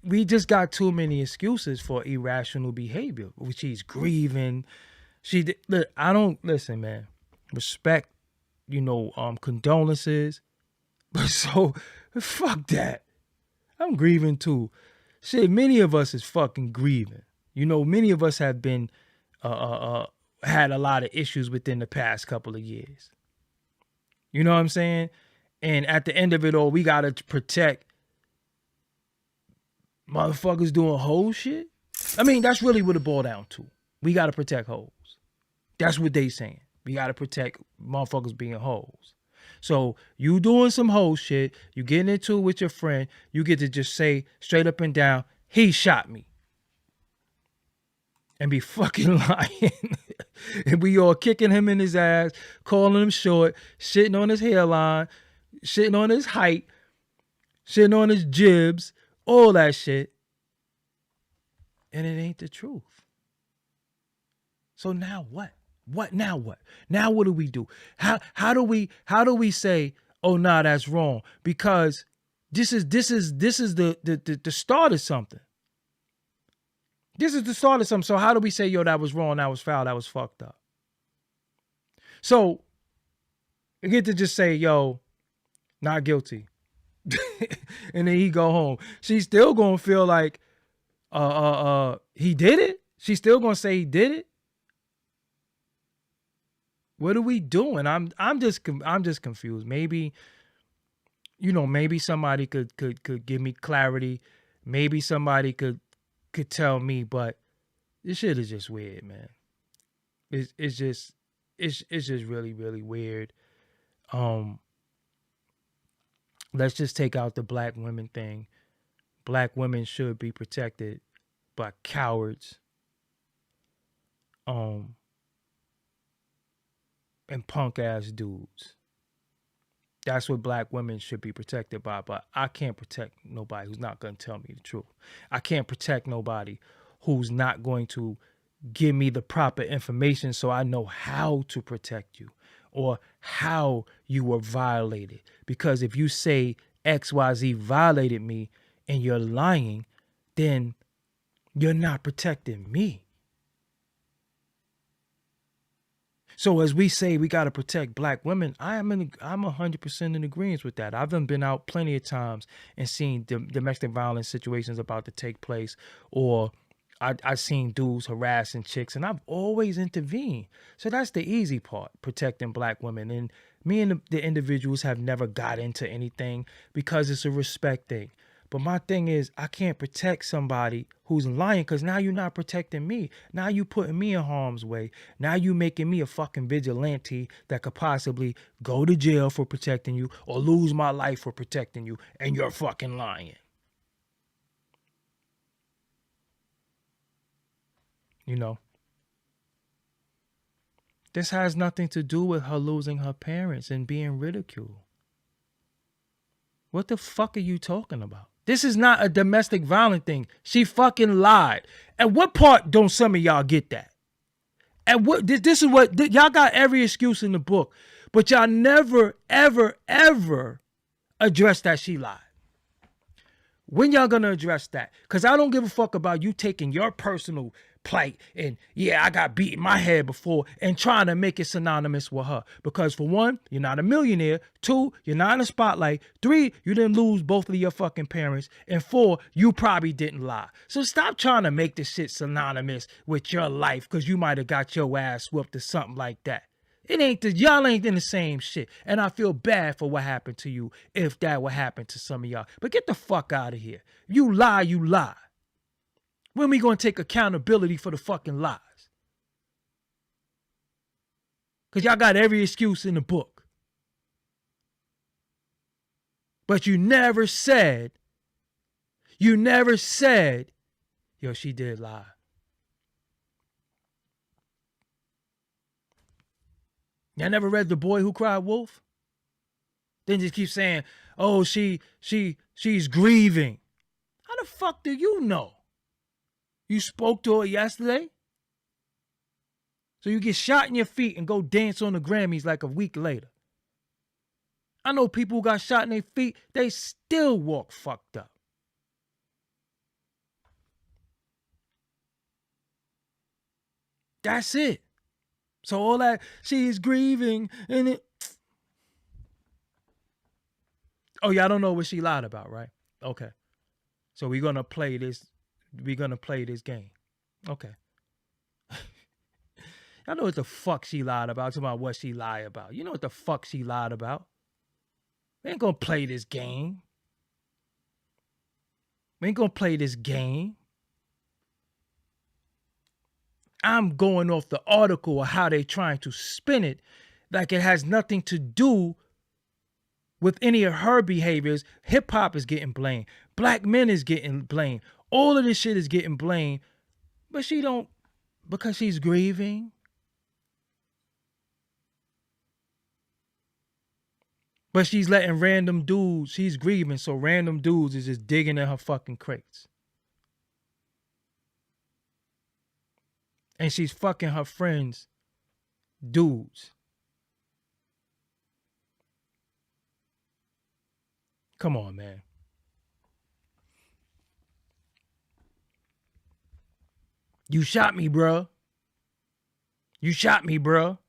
we just got too many excuses for irrational behavior. She's grieving. Look, I don't listen, man. Respect, condolences. But so fuck that. I'm grieving too. Shit, many of us is fucking grieving. Many of us have been had a lot of issues within the past couple of years. You know what I'm saying? And at the end of it all, we gotta protect motherfuckers doing hoe shit. I mean, that's really what it boiled down to. We gotta protect hoes. That's what they saying. We gotta protect motherfuckers being hoes. So you doing some hoe shit, you getting into it with your friend, you get to just say straight up and down, he shot me. And be fucking lying. And we all kicking him in his ass, calling him short, shitting on his hairline, shitting on his height, shitting on his jibs, all that shit. And it ain't the truth. So now what? Now what? Now what do we do? How do we say, oh nah, that's wrong? Because this is the start of something. This is the start of something. So how do we say, yo, that was wrong, that was foul, that was fucked up? So you get to just say, yo, not guilty. And then he go home. She's still gonna feel like he did it. She's still gonna say he did it. What are we doing? I'm just confused. Maybe, maybe somebody could give me clarity. Maybe somebody could tell me, but this shit is just weird, man. It's just really, really weird. Let's just take out the black women thing. Black women should be protected by cowards. And punk ass dudes. That's what black women should be protected by. But I can't protect nobody who's not going to tell me the truth. I can't protect nobody who's not going to give me the proper information so I know how to protect you or how you were violated. Because if you say XYZ violated me and you're lying, then you're not protecting me. So as we say we got to protect black women, I'm 100% in agreement with that. I've been out plenty of times and seen domestic violence situations about to take place, or I've seen dudes harassing chicks, and I've always intervened. So that's the easy part, protecting black women. And me and the individuals have never got into anything because it's a respect thing. But my thing is, I can't protect somebody who's lying because now you're not protecting me. Now you putting me in harm's way. Now you making me a fucking vigilante that could possibly go to jail for protecting you or lose my life for protecting you, and you're fucking lying. You know? This has nothing to do with her losing her parents and being ridiculed. What the fuck are you talking about? This is not a domestic violence thing. She fucking lied. At what part don't some of y'all get that? And what this is what y'all got every excuse in the book, but y'all never, ever, ever address that she lied. When y'all gonna address that? Because I don't give a fuck about you taking your personal plight and, yeah, I got beat in my head before, and trying to make it synonymous with her. Because for one, you're not a millionaire. Two, you're not in the spotlight. Three, you didn't lose both of your fucking parents. And four, you probably didn't lie. So stop trying to make this shit synonymous with your life because you might have got your ass whooped or something like that. It ain't y'all ain't in the same shit. And I feel bad for what happened to you if that would happen to some of y'all. But get the fuck out of here. You lie, you lie. When we gonna take accountability for the fucking lies? Because y'all got every excuse in the book. But you never said, yo, she did lie. Y'all never read The Boy Who Cried Wolf? Then just keep saying, oh, she's grieving. How the fuck do you know? You spoke to her yesterday? So you get shot in your feet and go dance on the Grammys like a week later. I know people who got shot in their feet, they still walk fucked up. That's it. So all that, she's grieving, and it... Oh, y'all don't know what she lied about, right? Okay. So we're gonna play this game. Okay. Y'all know what the fuck she lied about. Talking about what she lied about. You know what the fuck she lied about. We ain't gonna play this game. We ain't gonna play this game. I'm going off the article of how they trying to spin it like it has nothing to do with any of her behaviors. Hip hop is getting blamed. Black men is getting blamed. All of this shit is getting blamed. But she don't, because she's grieving. But she's letting random dudes, she's grieving, so random dudes is just digging in her fucking crates. And she's fucking her friends, dudes. Come on, man. You shot me, bro. You shot me, bro.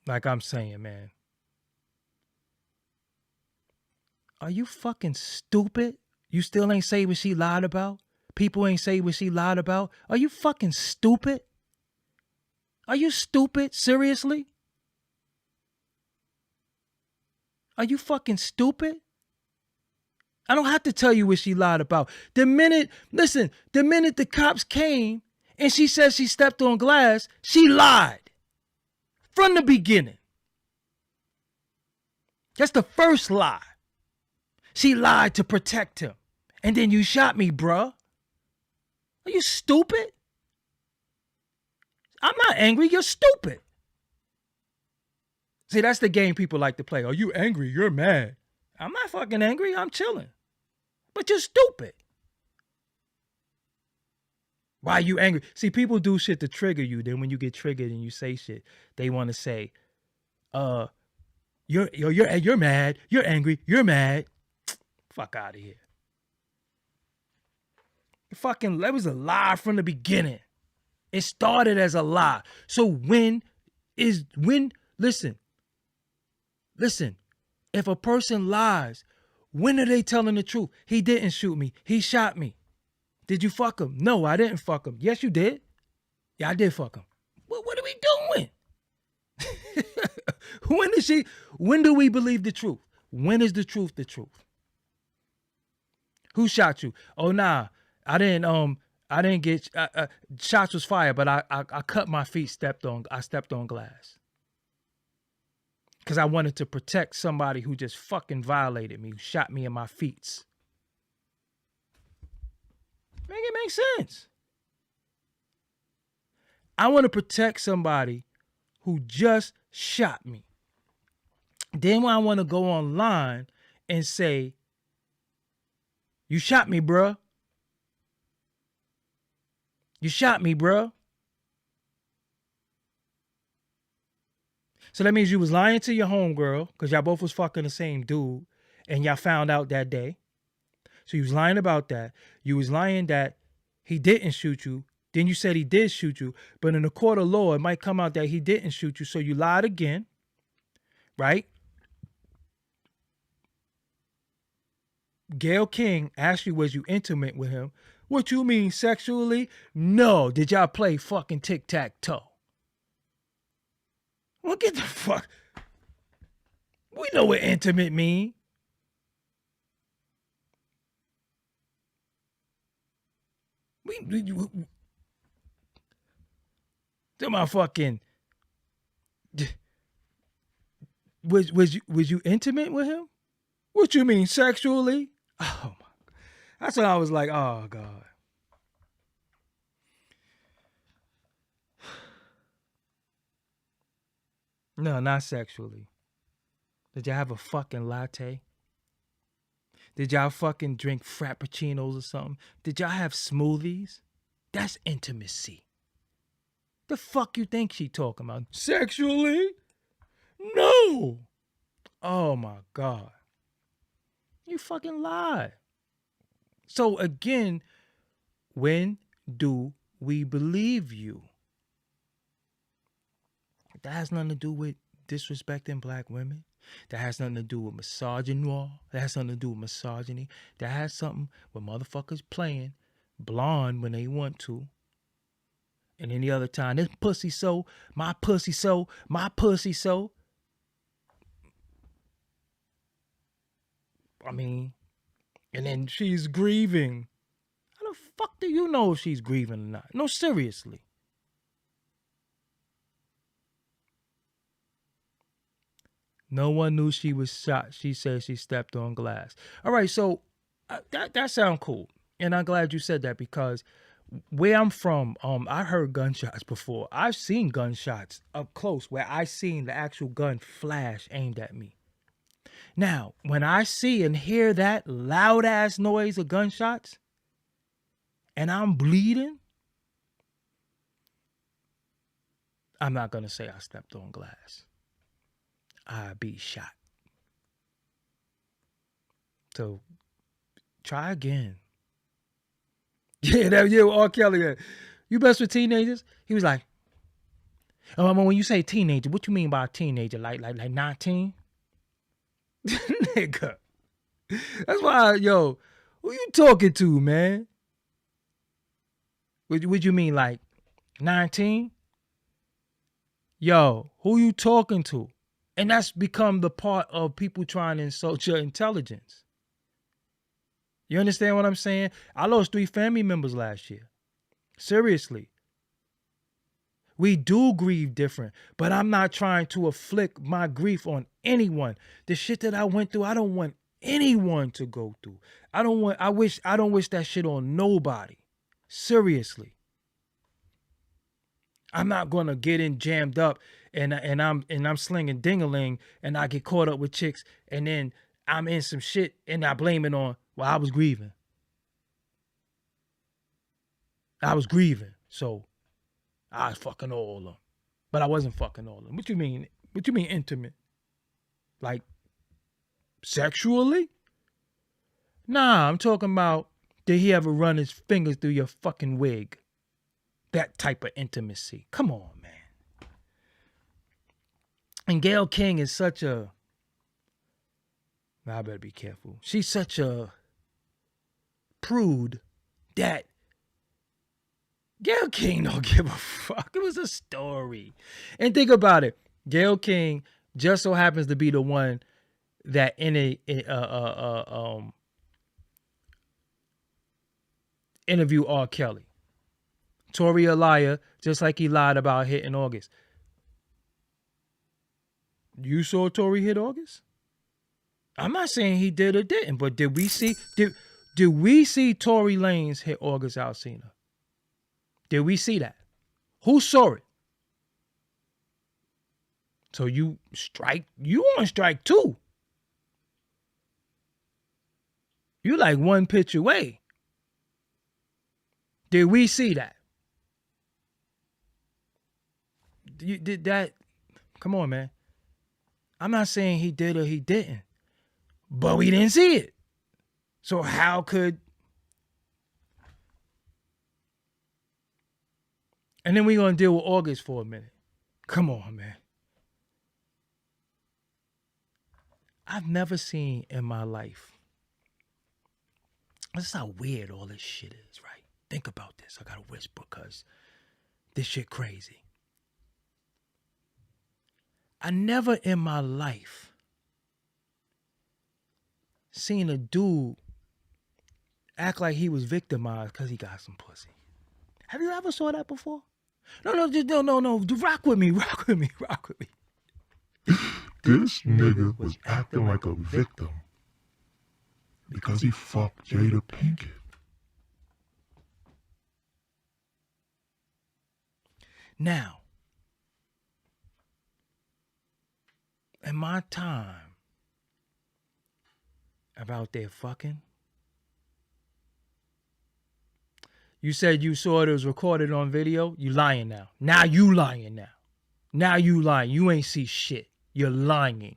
Like I'm saying, man. Are you fucking stupid? You still ain't say what she lied about? People ain't say what she lied about? Are you fucking stupid? Are you stupid? Seriously? Are you fucking stupid? I don't have to tell you what she lied about. The minute the cops came and she said she stepped on glass, she lied. From the beginning. That's the first lie. She lied to protect him. And then you shot me, bruh. Are you stupid? I'm not angry. You're stupid. See, that's the game people like to play. Are you angry? You're mad. I'm not fucking angry. I'm chilling. But you're stupid. Why are you angry? See, people do shit to trigger you. Then when you get triggered and you say shit, they want to say, you're mad, you're angry, you're mad. Fuck out of here. That was a lie from the beginning. It started as a lie. So listen, if a person lies, when are they telling the truth? He didn't shoot me. He shot me. Did you fuck him? No, I didn't fuck him. Yes, you did. Yeah, I did fuck him. What are we doing? When do we believe the truth? When is the truth the truth? Who shot you? Oh, nah, I didn't get, shots was fired, but I cut my feet, I stepped on glass. Because I wanted to protect somebody who just fucking violated me, who shot me in my feet. Make it make sense. I want to protect somebody who just shot me. Then I want to go online and say, you shot me, bruh. You shot me, bruh. So that means you was lying to your homegirl, because y'all both was fucking the same dude, and y'all found out that day. So you was lying about that. You was lying that he didn't shoot you. Then you said he did shoot you. But in the court of law, it might come out that he didn't shoot you. So you lied again. Right? Gayle King asked you, was you intimate with him? What you mean, sexually? No. Did y'all play fucking tic-tac-toe? Well, get the fuck. We know what intimate mean. To my fucking. Was you intimate with him? What you mean, sexually? Oh my. That's when I was like, oh God. No, not sexually. Did y'all have a fucking latte? Did y'all fucking drink frappuccinos or something? Did y'all have smoothies? That's intimacy. The fuck you think she talking about? Sexually? No. Oh my God. You fucking lie. So again, when do we believe you? That has nothing to do with disrespecting black women. That has nothing to do with misogyny. That has nothing to do with misogyny. That has something with motherfuckers playing blonde when they want to. And any other time, this pussy so, my pussy so, my pussy so. I mean, and then she's grieving. How the fuck do you know if she's grieving or not? No, seriously. No one knew she was shot. She said she stepped on glass. All right, so that sounds cool. And I'm glad you said that, because where I'm from, I heard gunshots before. I've seen gunshots up close where I seen the actual gun flash aimed at me. Now, when I see and hear that loud ass noise of gunshots and I'm bleeding, I'm not going to say I stepped on glass. I be shot. So try again. Yeah, R. Kelly. You best with teenagers? He was like, oh, when you say teenager, what you mean by teenager? Like 19? Nigga. That's why, who you talking to, man? What you mean, like 19? Yo, who you talking to? And that's become the part of people trying to insult your intelligence. You understand what I'm saying? I lost 3 family members last year. Seriously. We do grieve different, but I'm not trying to afflict my grief on anyone. The shit that I went through, I don't want anyone to go through. I don't wish that shit on nobody. Seriously. I'm not gonna get in jammed up and I'm slinging ding-a-ling and I get caught up with chicks and then I'm in some shit and I blame it on, Well, I was grieving. So I was fucking all of them. But I wasn't fucking all of them. What you mean? What you mean intimate? Like sexually? Nah, I'm talking about, did he ever run his fingers through your fucking wig? That type of intimacy. Come on, man. And Gayle King is such a... I better be careful. She's such a prude that Gayle King don't give a fuck. It was a story. And think about it. Gayle King just so happens to be the one that interview R. Kelly. Tory a liar, just like he lied about hitting August. You saw Tory hit August? I'm not saying he did or didn't, but did we see Tory Lanez hit August Alsina? Did we see that? Who saw it? So you on strike two. You like one pitch away. Did we see that? You did that? Come on, man. I'm not saying he did or he didn't, but we didn't see it. So how could... And then we're going to deal with August for a minute. Come on, man. I've never seen in my life... This is how weird all this shit is, right? Think about this. I got to whisper because this shit crazy. I never in my life seen a dude act like he was victimized because he got some pussy. Have you ever saw that before? No. Rock with me. This nigga was acting like a victim because he fucked Jada Pinkett. Now, in my time about their fucking, you said you saw it was recorded on video. You lying now. Now you lying. You ain't see shit. You're lying.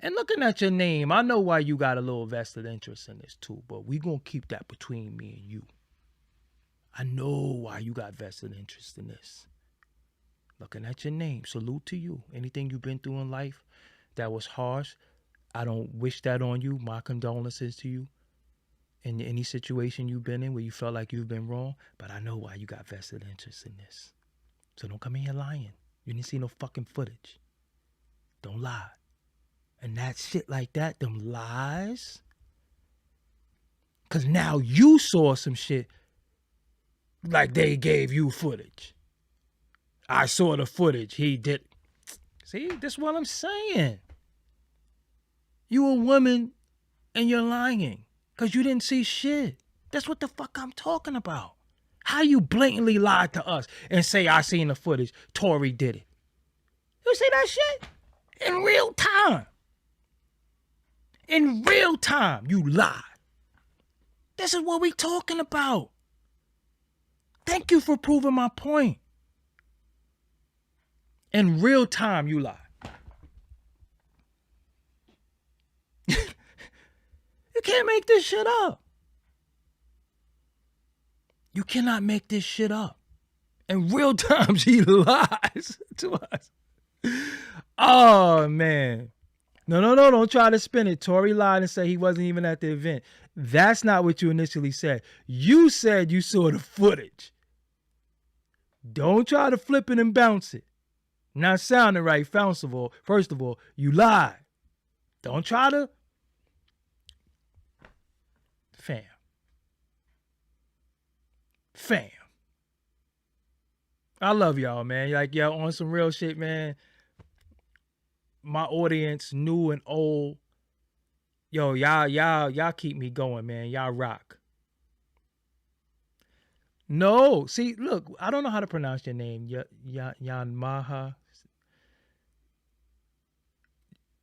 And looking at your name, I know why you got a little vested interest in this too, but we gonna keep that between me and you. I know why you got vested interest in this. Looking at your name, salute to you. Anything you've been through in life that was harsh, I don't wish that on you. My condolences to you in any situation you've been in where you felt like you've been wrong, but I know why you got vested interest in this. So don't come in here lying. You didn't see no fucking footage. Don't lie. And that shit like that, them lies. Because now you saw some shit like they gave you footage. I saw the footage. He did. See, that's what I'm saying. You a woman and you're lying because you didn't see shit. That's what the fuck I'm talking about. How you blatantly lied to us and say I seen the footage. Tory did it. You see that shit? In real time. In real time, you lie. This is what we talking about. Thank you for proving my point. In real time, you lie. You can't make this shit up. You cannot make this shit up. In real time, she lies to us. Oh, man. No, don't try to spin it. Tory lied and said he wasn't even at the event. That's not what you initially said. You said you saw the footage. Don't try to flip it and bounce it. Not sounding right, first of all, you lied. Don't try to... Fam. I love y'all, man. Like, y'all on some real shit, man. My audience, new and old. Yo, y'all keep me going, man. Y'all rock. No, see, look, I don't know how to pronounce your name. Yanmaha.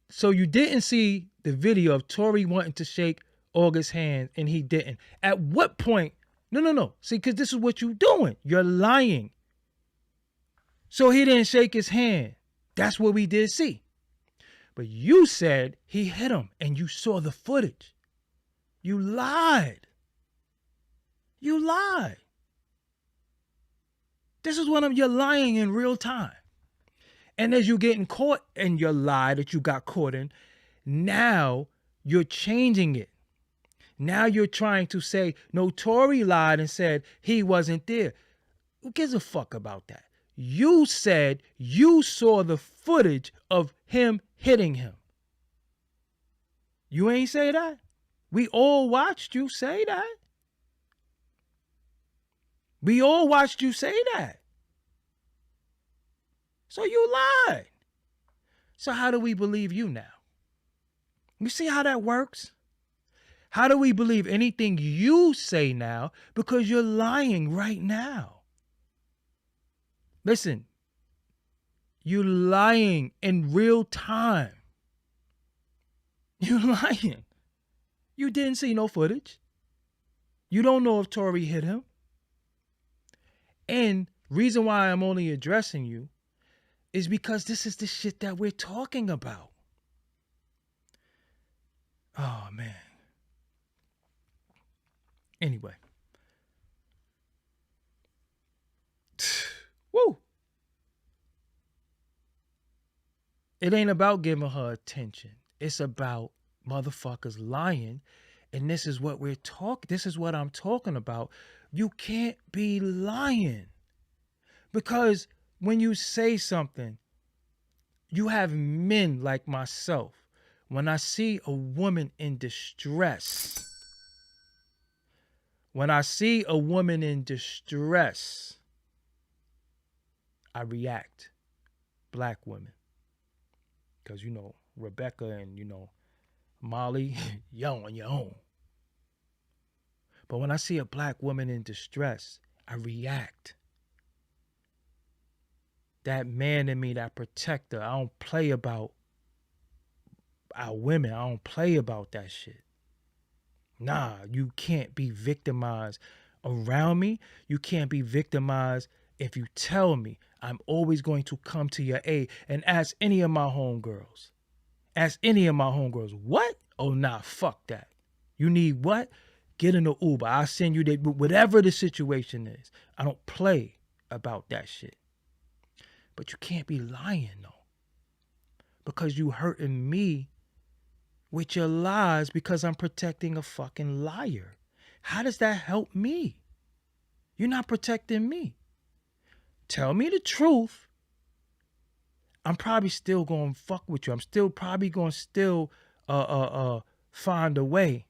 So you didn't see the video of Tory wanting to shake August's hand and he didn't. At what point? No. See, because this is what you're doing. You're lying. So he didn't shake his hand. That's what we did see. But you said he hit him and you saw the footage. You lied. You lied. This is you're lying in real time. And as you're getting caught in your lie that you got caught in, now you're changing it. Now you're trying to say, no, Tory lied and said he wasn't there. Who gives a fuck about that? You said you saw the footage of him hitting him. You ain't say that? We all watched you say that. We all watched you say that. So you lied. So how do we believe you now? You see how that works? How do we believe anything you say now because you're lying right now? Listen, you're lying in real time. You're lying. You didn't see no footage. You don't know if Tory hit him. And reason why I'm only addressing you is because this is the shit that we're talking about. Oh, man. Anyway. Woo. It ain't about giving her attention. It's about motherfuckers lying. And this is what this is what I'm talking about. You can't be lying. Because when you say something, you have men like myself. When I see a woman in distress, I react. Black women. Because, Rebecca and, Molly, you're on your own. But when I see a black woman in distress, I react. That man in me, that protector, I don't play about our women. I don't play about that shit. Nah, you can't be victimized around me. You can't be victimized if you tell me. I'm always going to come to your aid. And ask any of my homegirls. What? Oh, nah, fuck that. You need what? Get in the Uber. I'll send you whatever the situation is. I don't play about that shit. But you can't be lying, though. Because you hurting me with your lies because I'm protecting a fucking liar. How does that help me? You're not protecting me. Tell me the truth. I'm probably still going to fuck with you. I'm still probably going to find a way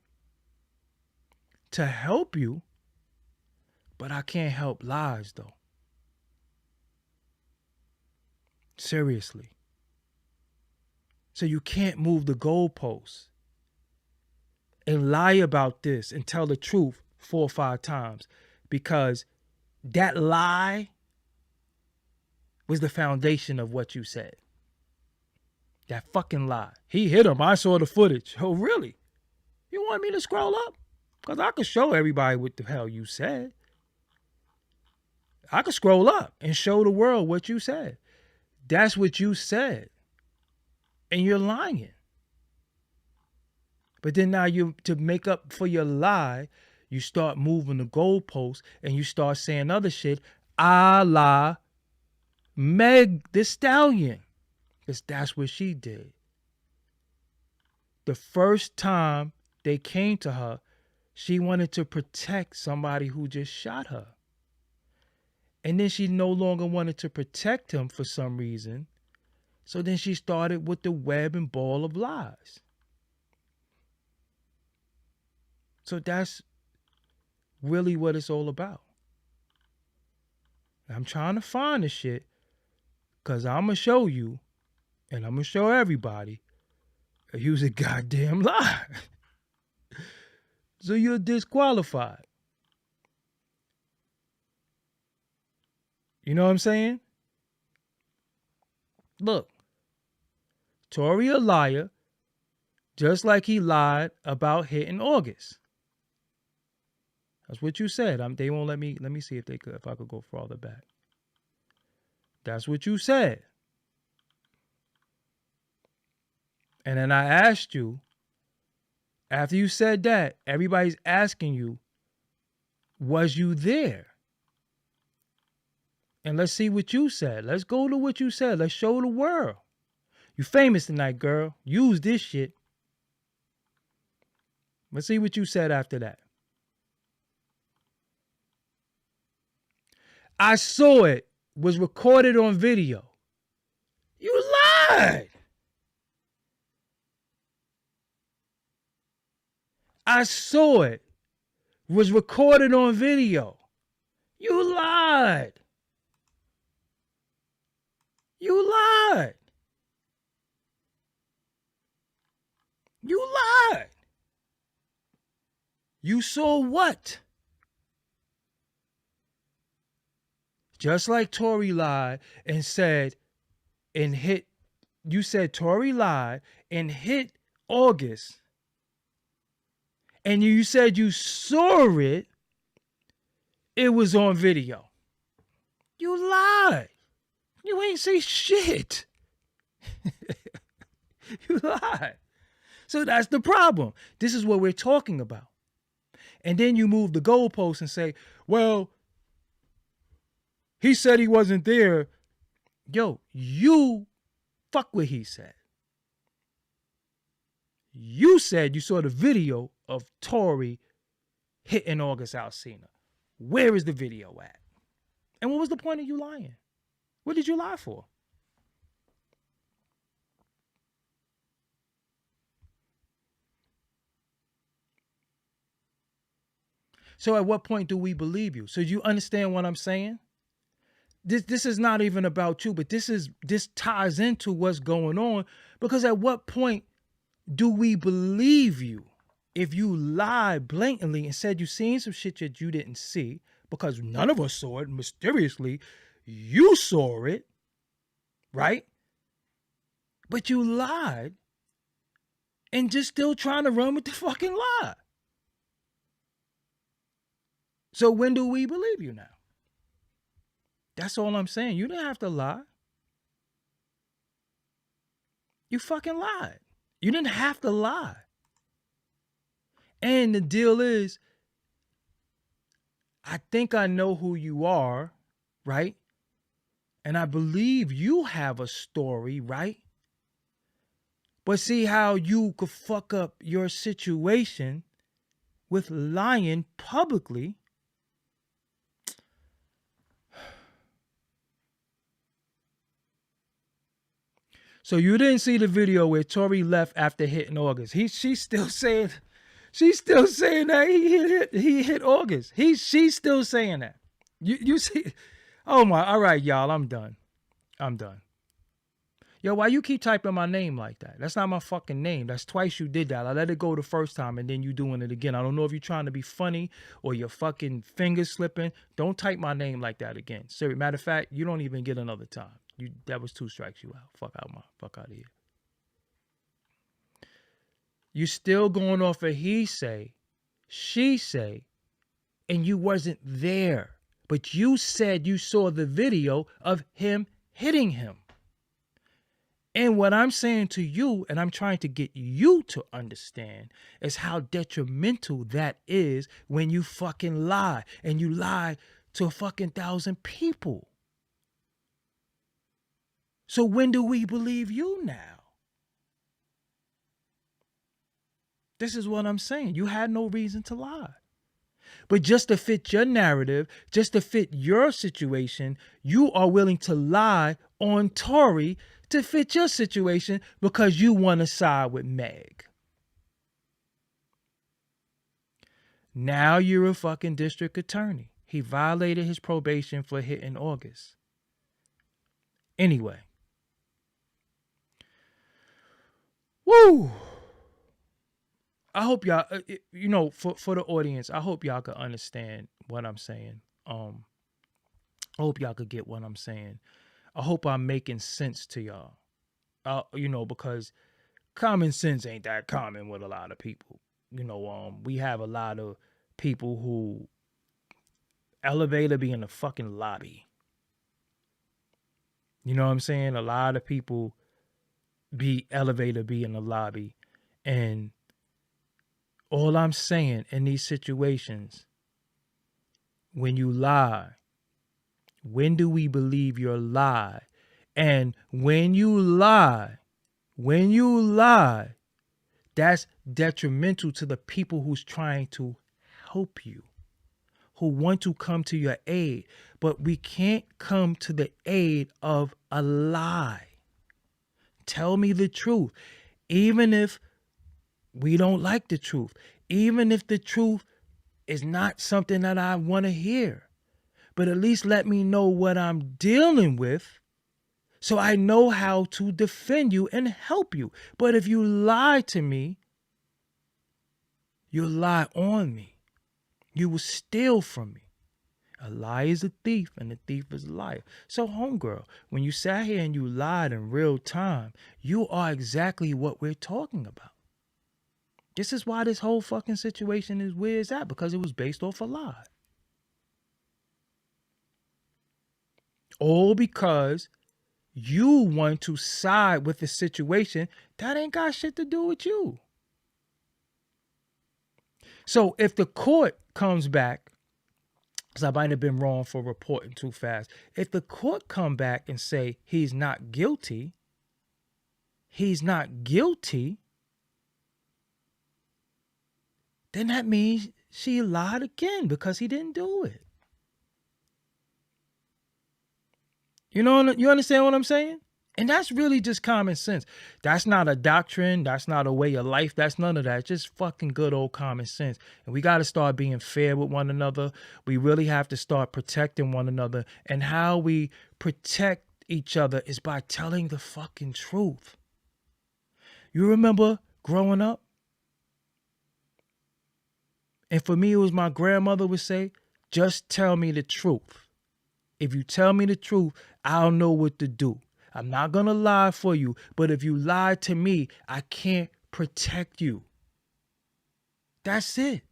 to help you. But I can't help lies, though. Seriously. So you can't move the goalposts and lie about this and tell the truth 4 or 5 times, because that lie was the foundation of what you said. That fucking lie. He hit him. I saw the footage. Oh, really? You want me to scroll up? Because I could show everybody what the hell you said. I could scroll up and show the world what you said. That's what you said. And you're lying. But then now to make up for your lie, you start moving the goalposts and you start saying other shit, a la Meg Thee Stallion. Because that's what she did. The first time they came to her, she wanted to protect somebody who just shot her. And then she no longer wanted to protect him for some reason. So then she started with the web and ball of lies. So that's really what it's all about. I'm trying to find the shit because I'm going to show you and I'm going to show everybody that you was a goddamn lie. So you're disqualified. You know what I'm saying? Look, Tory a liar, Just like he lied about hitting August. That's what you said. They won't let me. Let me see if they could. If I could go farther back. That's what you said. And then I asked you. After you said that, everybody's asking you, was you there? And let's see what you said. Let's go to what you said. Let's show the world. You famous tonight, girl. Use this shit. Let's see what you said after that. I saw it. Was recorded on video. You lied. I saw it. Was recorded on video. You lied. You lied. You lied. You saw what? Just like Tory lied and said and hit, you said Tory lied and hit August. And you said you saw it. It was on video. You lied. You ain't say shit. You lied. So that's the problem. This is what we're talking about. And then you move the goalpost and say, well, he said he wasn't there. Yo, you fuck what he said. You said you saw the video of Tory hitting August Alsina. Where is the video at? And what was the point of you lying? What did you lie for? So at what point do we believe you? So do you understand what I'm saying? This is not even about you, but this ties into what's going on, because at what point do we believe you if you lied blatantly and said you seen some shit that you didn't see, because none of us saw it mysteriously, you saw it, right? But you lied and just still trying to run with the fucking lie. So when do we believe you now? That's all I'm saying. You didn't have to lie. You fucking lied. You didn't have to lie. And the deal is, I think I know who you are, right? And I believe you have a story, right? But see how you could fuck up your situation with lying publicly. So you didn't see the video where Tory left after hitting August. She's still saying that he hit August. She's still saying that. You see? Oh my! All right, y'all. I'm done. Yo, why you keep typing my name like that? That's not my fucking name. That's twice you did that. I let it go the first time and then you doing it again. I don't know if you're trying to be funny or your fucking fingers slipping. Don't type my name like that again. Seriously. Matter of fact, you don't even get another time. That was 2 strikes you out. Fuck out of here. You still going off of he say, she say, and you wasn't there. But you said you saw the video of him hitting him. And what I'm saying to you, and I'm trying to get you to understand, is how detrimental that is when you fucking lie. And you lie to a fucking 1,000 people. So when do we believe you now? This is what I'm saying. You had no reason to lie. But just to fit your narrative, just to fit your situation, you are willing to lie on Tory to fit your situation because you want to side with Meg. Now you're a fucking district attorney. He violated his probation for hitting August. Anyway. Woo! I hope y'all, for the audience, I hope y'all could understand what I'm saying. I hope y'all could get what I'm saying. I hope I'm making sense to y'all. Because common sense ain't that common with a lot of people. We have a lot of people who elevator be in the fucking lobby. You know what I'm saying? A lot of people be in the lobby. And all I'm saying in these situations, when you lie, when do we believe your lie? And when you lie, that's detrimental to the people who's trying to help you, who want to come to your aid. But we can't come to the aid of a lie. Tell me the truth. Even if we don't like the truth, even if the truth is not something that I want to hear, but at least let me know what I'm dealing with so I know how to defend you and help you. But if you lie to me, you lie on me. You will steal from me. A lie is a thief, and a thief is a liar. So, homegirl, when you sat here and you lied in real time, you are exactly what we're talking about. This is why this whole fucking situation is where it's at, because it was based off a lie. All because you want to side with a situation that ain't got shit to do with you. So if the court comes back, because I might have been wrong for reporting too fast. If the court come back and say he's not guilty, then that means she lied again because he didn't do it. You understand what I'm saying? And that's really just common sense. That's not a doctrine. That's not a way of life. That's none of that. It's just fucking good old common sense. And we got to start being fair with one another. We really have to start protecting one another. And how we protect each other is by telling the fucking truth. You remember growing up? And for me, it was my grandmother would say, just tell me the truth. If you tell me the truth, I'll know what to do. I'm not going to lie for you, but if you lie to me, I can't protect you. That's it.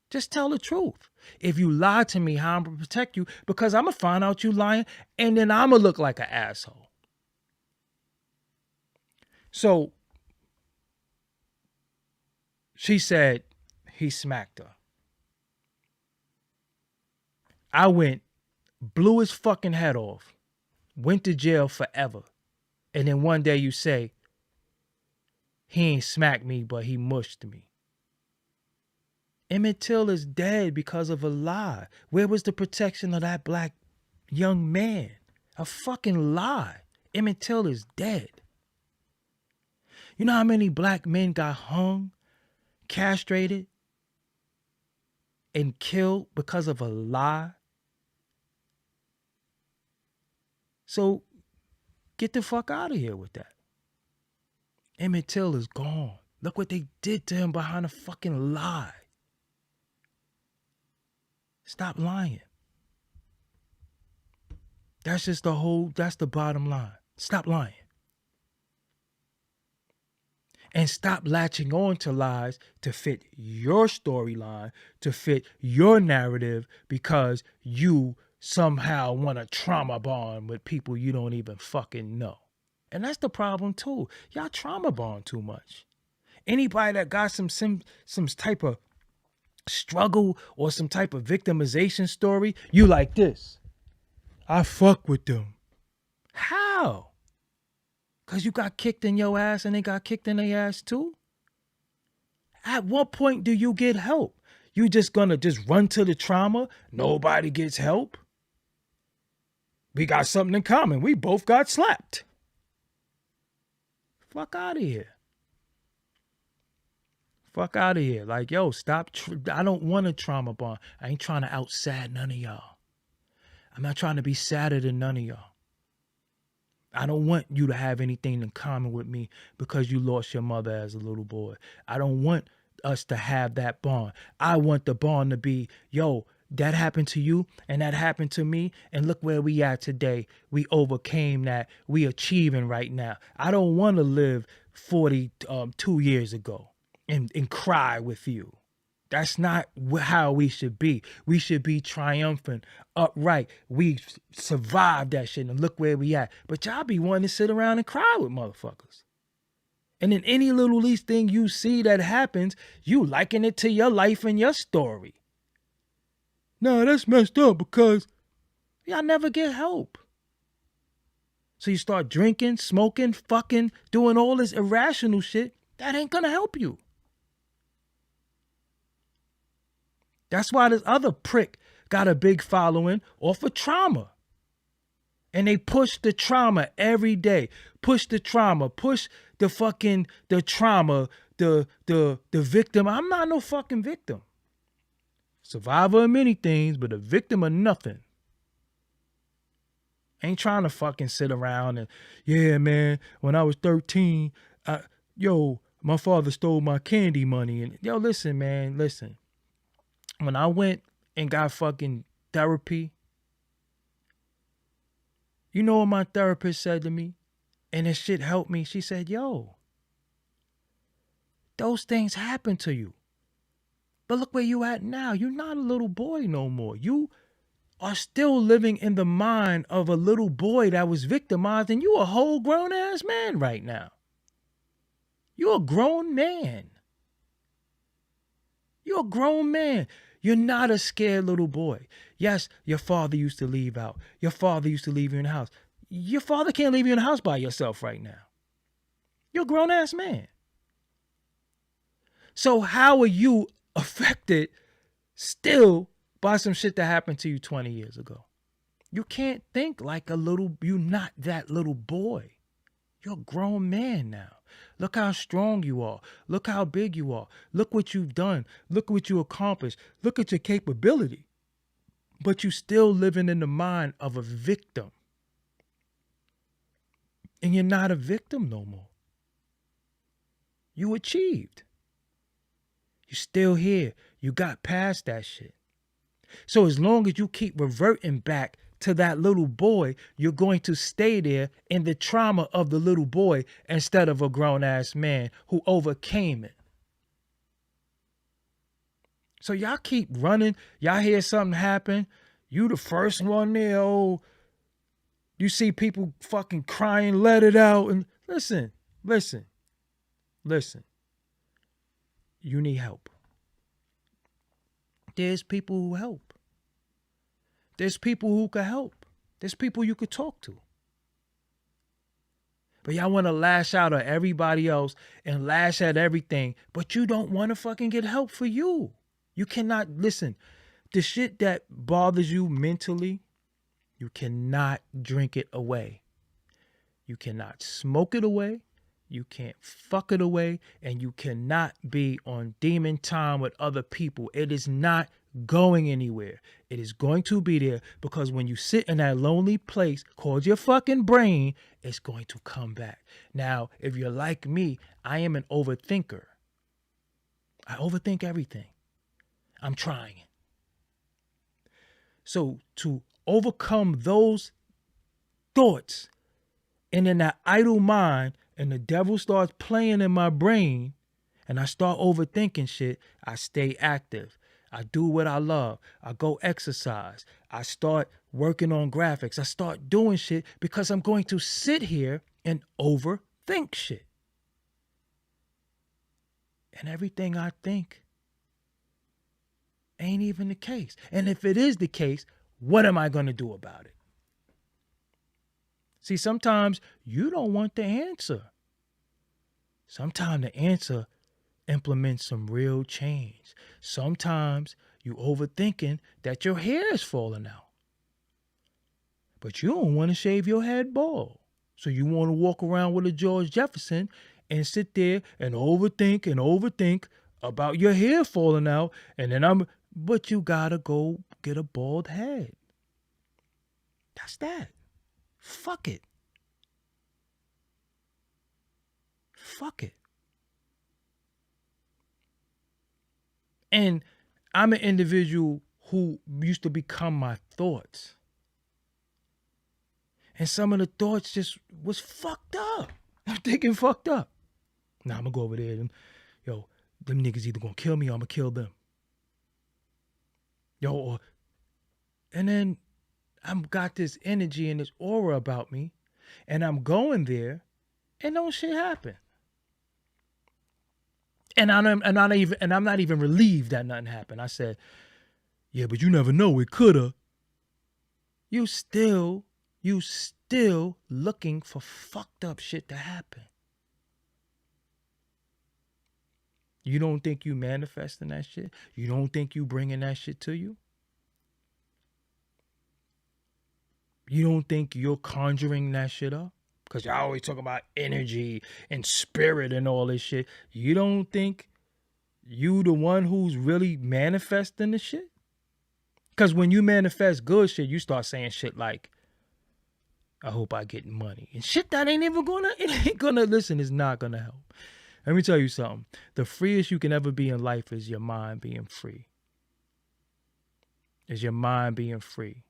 Just tell the truth. If you lie to me, how I'm going to protect you? Because I'm going to find out you lying, and then I'm going to look like an asshole. So she said he smacked her. I went, blew his fucking head off, went to jail forever. And then one day you say, he ain't smacked me, but he mushed me. Emmett Till is dead because of a lie. Where was the protection of that black young man? A fucking lie. Emmett Till is dead. You know how many black men got hung, castrated, and killed because of a lie? So get the fuck out of here with that. Emmett Till is gone. Look what they did to him behind a fucking lie. Stop lying. That's the bottom line. Stop lying. And stop latching on to lies to fit your storyline, to fit your narrative, because you somehow want to trauma bond with people you don't even fucking know. And that's the problem too. Y'all trauma bond too much. Anybody that got some type of struggle or some type of victimization story, you like this. I fuck with them. How? Because you got kicked in your ass and they got kicked in their ass too? At what point do you get help? You just gonna just run to the trauma? Nobody gets help? We got something in common. We both got slapped. Fuck out of here. Fuck out of here. Like, yo, stop. I don't want a trauma bond. I ain't trying to out-sad none of y'all. I'm not trying to be sadder than none of y'all. I don't want you to have anything in common with me because you lost your mother as a little boy. I don't want us to have that bond. I want the bond to be, yo, that happened to you and that happened to me, and look where we at today. We overcame that. We achieving right now. I don't want to live 2 years ago and cry with you. That's not how we should be. We should be triumphant, upright. We survived that shit and look where we at. But y'all be wanting to sit around and cry with motherfuckers. And then any little least thing you see that happens, you liken it to your life and your story. No, that's messed up because y'all never get help. So you start drinking, smoking, fucking, doing all this irrational shit. That ain't gonna help you. That's why this other prick got a big following off of trauma. And they push the trauma every day. Push the trauma. Push the trauma, the victim. I'm not no fucking victim. Survivor of many things, but a victim of nothing. Ain't trying to fucking sit around and, yeah, man, when I was 13, my father stole my candy money. And listen, man, listen. When I went and got fucking therapy, you know what my therapist said to me? And this shit helped me. She said, those things happen to you. But look where you at now. You're not a little boy no more. You are still living in the mind of a little boy that was victimized, and you a whole grown-ass man right now. You're a grown man. You're a grown man. You're not a scared little boy. Yes, your father used to leave out. Your father used to leave you in the house. Your father can't leave you in the house by yourself right now. You're a grown-ass man. So how are you affected still by some shit that happened to you 20 years ago? You can't think like you're not that little boy. You're a grown man now. Look how strong you are. Look how big you are. Look what you've done. Look what you accomplished. Look at your capability. But you still living in the mind of a victim. And you're not a victim no more. You achieved. You're still here. You got past that shit. So as long as you keep reverting back to that little boy, you're going to stay there in the trauma of the little boy instead of a grown-ass man who overcame it. So y'all keep running. Y'all hear something happen. You the first one there. Oh, you see people fucking crying, let it out. And listen. You need help. There's people who help. There's people who can help. There's people you could talk to. But y'all want to lash out at everybody else and lash at everything, but you don't want to fucking get help for you. You cannot, listen, the shit that bothers you mentally, you cannot drink it away. You cannot smoke it away. You can't fuck it away. And you cannot be on demon time with other people. It is not going anywhere. It is going to be there because when you sit in that lonely place called your fucking brain, it's going to come back. Now, if you're like me, I am an overthinker. I overthink everything. I'm trying. So to overcome those thoughts and in that idle mind, and the devil starts playing in my brain and I start overthinking shit, I stay active. I do what I love. I go exercise. I start working on graphics. I start doing shit because I'm going to sit here and overthink shit. And everything I think ain't even the case. And if it is the case, what am I going to do about it? See, sometimes you don't want the answer. Sometimes the answer implements some real change. Sometimes you overthinking that your hair is falling out. But you don't want to shave your head bald. So you want to walk around with a George Jefferson and sit there and overthink about your hair falling out. And then but you gotta go get a bald head. That's that. Fuck it. Fuck it. And I'm an individual who used to become my thoughts. And some of the thoughts just was fucked up. I'm thinking fucked up. Nah, I'm gonna go over there. Them niggas either gonna kill me or I'm gonna kill them. And then I've got this energy and this aura about me, and I'm going there, and no shit happen. And I'm not even relieved that nothing happened. I said, yeah, but you never know, it coulda. You still looking for fucked up shit to happen. You don't think you manifesting that shit? You don't think you bringing that shit to you? You don't think you're conjuring that shit up? Because y'all always talk about energy and spirit and all this shit. You don't think you the one who's really manifesting the shit? Because when you manifest good shit, you start saying shit like, I hope I get money. And shit that ain't listen, it's not gonna help. Let me tell you something. The freest you can ever be in life is your mind being free. Is your mind being free.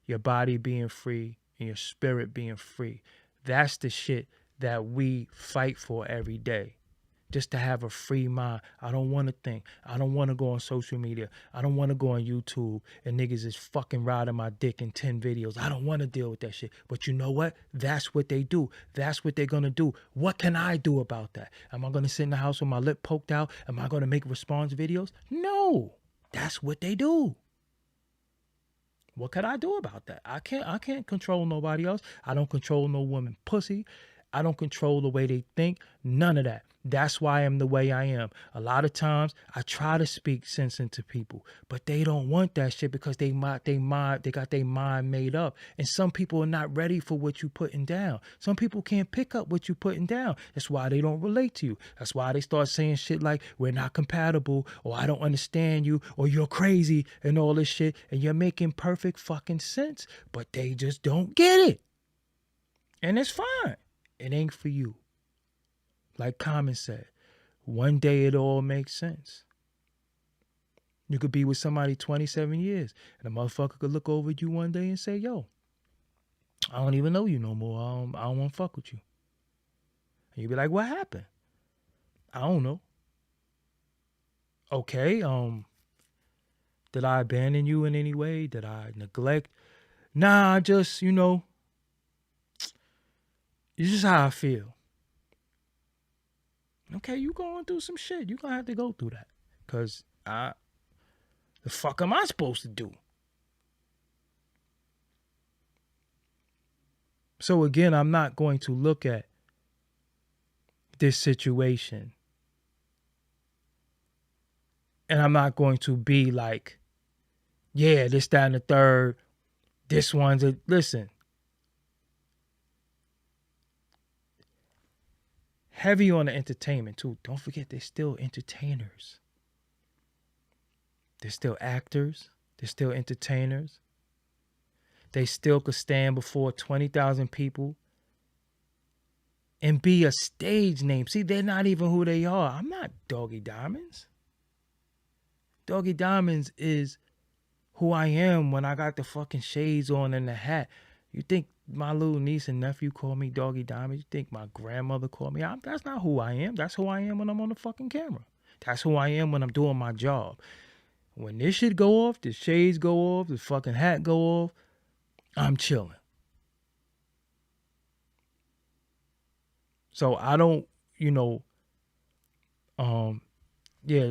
Your body being free and your spirit being free. That's the shit that we fight for every day. Just to have a free mind. I don't want to think. I don't want to go on social media. I don't want to go on YouTube and niggas is fucking riding my dick in 10 videos. I don't want to deal with that shit. But you know what? That's what they do. That's what they're going to do. What can I do about that? Am I going to sit in the house with my lip poked out? Am I going to make response videos? No. That's what they do. What could I do about that? I can't control nobody else. I don't control no woman pussy. I don't control the way they think. None of that. That's why I'm the way I am. A lot of times I try to speak sense into people, but they don't want that shit because they got their mind made up. And some people are not ready for what you putting down. Some people can't pick up what you putting down. That's why they don't relate to you. That's why they start saying shit like we're not compatible or I don't understand you or you're crazy and all this shit. And you're making perfect fucking sense, but they just don't get it. And it's fine. It ain't for you. Like Common said, one day it all makes sense. You could be with somebody 27 years and a motherfucker could look over at you one day and say, yo, I don't even know you no more. I don't want to fuck with you. And you'd be like, what happened? I don't know. Okay, did I abandon you in any way? Did I neglect? Nah, I just, it's just how I feel. Okay, you going through some shit. You gonna have to go through that. Cause the fuck am I supposed to do? So again, I'm not going to look at this situation. And I'm not going to be like, yeah, this, that, and the third. This one's a listen. Heavy on the entertainment too. Don't forget they're still entertainers. They're still actors. They're still entertainers. They still could stand before 20,000 people and be a stage name. See, they're not even who they are. I'm not Doggie Diamonds. Doggie Diamonds is who I am when I got the fucking shades on and the hat. You think my little niece and nephew call me Doggie Diamonds? You think my grandmother called me? That's not who I am. That's who I am when I'm on the fucking camera. That's who I am when I'm doing my job. When this shit go off, the shades go off, the fucking hat go off, I'm chilling. So I don't,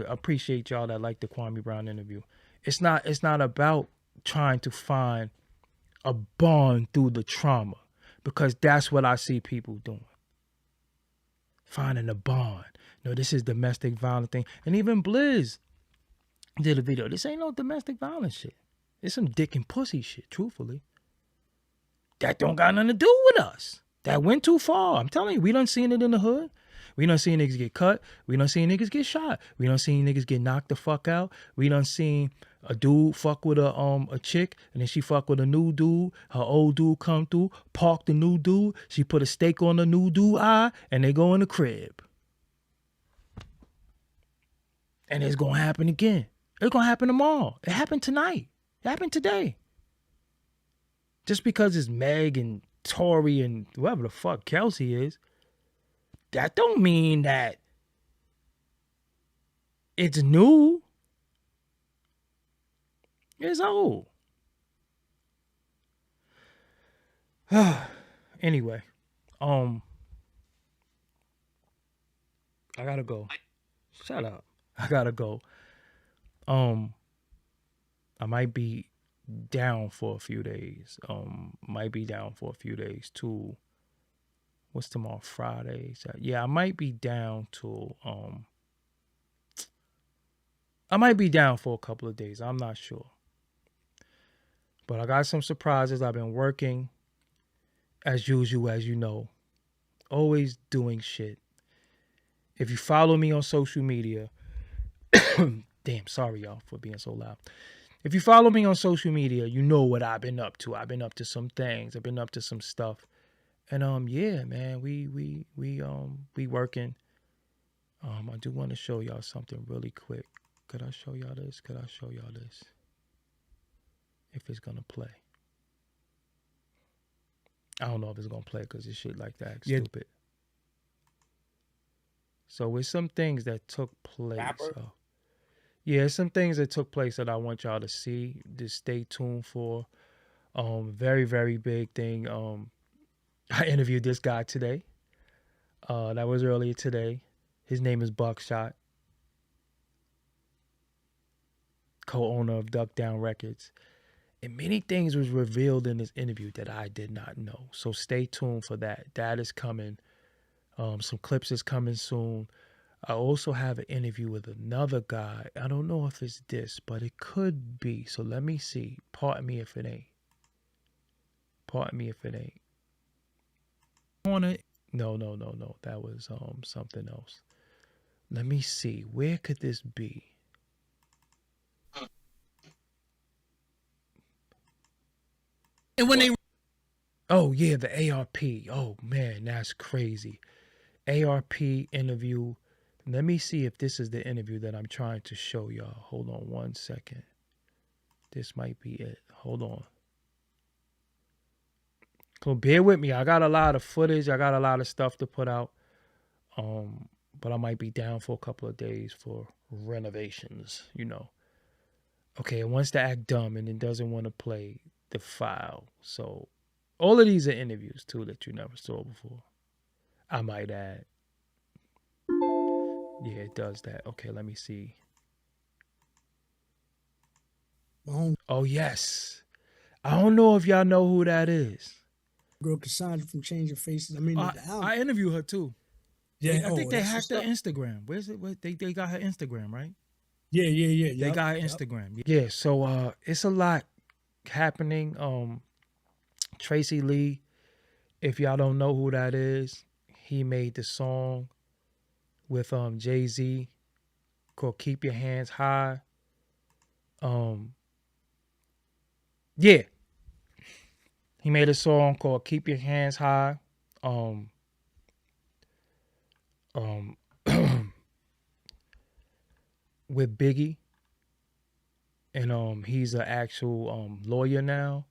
appreciate y'all that like the Kwame Brown interview. It's not about trying to find a bond through the trauma, because that's what I see people doing. Finding a bond. This is domestic violence thing. And even Blizz did a video. This ain't no domestic violence shit. It's some dick and pussy shit, truthfully. That don't got nothing to do with us. That went too far. I'm telling you, we done seen it in the hood. We done seen niggas get cut. We done seen niggas get shot. We done seen niggas get knocked the fuck out. We done seen a dude fuck with a chick, and then she fuck with a new dude. Her old dude come through, park the new dude. She put a steak on the new dude eye, and they go in the crib. And it's gonna happen again. It's gonna happen tomorrow. It happened tonight. It happened today. Just because it's Meg and Tori and whoever the fuck Kelsey is, that don't mean that it's new. It's old. Anyway, I gotta go. Shut up. I gotta go. Um, I might be down for a few days. Might be down for a few days too. What's tomorrow? Friday. So, yeah, I might be down to I might be down for a couple of days. I'm not sure. But I got some surprises. I've been working as usual, as you know. Always doing shit. If you follow me on social media, damn, sorry y'all for being so loud. If you follow me on social media, you know what I've been up to. I've been up to some things. I've been up to some stuff. And yeah, man, we working. I do want to show y'all something really quick. Could I show y'all this? Could I show y'all this? If it's gonna play. I don't know if it's gonna play because this shit like that stupid. So it's some things that took place. Yeah, it's some things that took place that I want y'all to see. Just stay tuned for. Very, very big thing. I interviewed this guy today. That was earlier today. His name is Buckshot, co-owner of Duck Down Records. And many things was revealed in this interview that I did not know. So stay tuned for that. That is coming. Some clips is coming soon. I also have an interview with another guy. I don't know if it's this, but it could be. So let me see. Pardon me if it ain't. Pardon me if it ain't. No. That was something else. Let me see. Where could this be? And when they... Oh, yeah, the ARP. Oh, man, that's crazy. ARP interview. Let me see if this is the interview that I'm trying to show y'all. Hold on one second. This might be it. Hold on. So bear with me. I got a lot of footage. I got a lot of stuff to put out. But I might be down for a couple of days for renovations, you know. Okay, it wants to act dumb and it doesn't want to play the file. So all of these are interviews too that you never saw before. I might add. Yeah, it does that. Okay, let me see. Oh, yes. I don't know if y'all know who that is. Girl Cassandra from Change Your Faces. I mean, the album. I interviewed her too. Yeah, I think they hacked her Instagram. Where's it? They got her Instagram, right? Yeah. They got her Instagram. Yeah, so it's a lot happening. Tracy Lee, if y'all don't know who that is, he made the song with Jay-Z called Keep Your Hands High. Yeah. He made a song called Keep Your Hands High. With Biggie. And he's an actual lawyer now.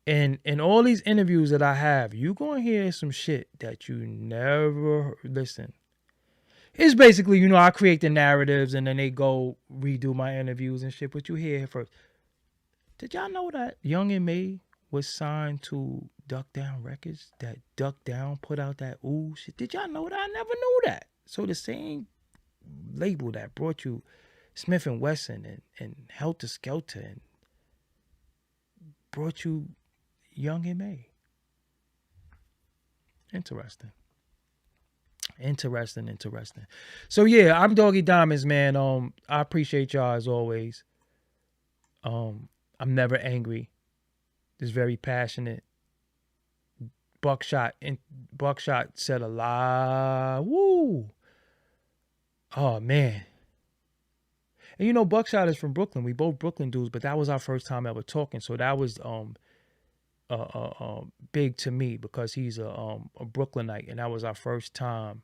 And in all these interviews that I have, you gonna hear some shit that you never listen. It's basically, you know, I create the narratives and then they go redo my interviews and shit, but you hear it first. Did y'all know that Young and May was signed to Duck Down Records? That Duck Down put out that ooh shit. Did y'all know that? I never knew that. So the same label that brought you Smith and Wesson and Helter Skelter and brought you Young and May. Interesting. So yeah, I'm Doggie Diamonds, man. I appreciate y'all as always. I'm never angry. Just very passionate. Buckshot said a lot. Woo. Oh man. And you know, Buckshot is from Brooklyn. We both Brooklyn dudes, but that was our first time ever talking. So that was big to me because he's a Brooklynite, and that was our first time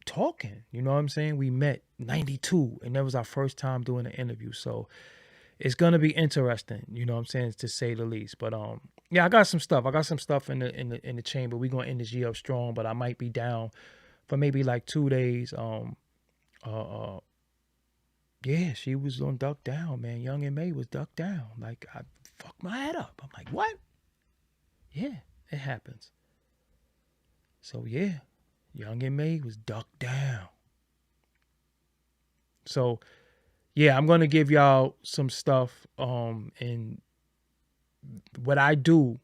talking. You know what I'm saying? We met 92, and that was our first time doing an interview. So it's gonna be interesting, you know what I'm saying, to say the least. But Yeah, I got some stuff. I got some stuff in the chamber. We're gonna end this year up strong, but I might be down for maybe like 2 days. Yeah, she was on duck down, man. Young and May was duck down. Like I fucked my head up. I'm like, what? Yeah, it happens. So yeah, Young and May was duck down. So yeah, I'm gonna give y'all some stuff. And what I do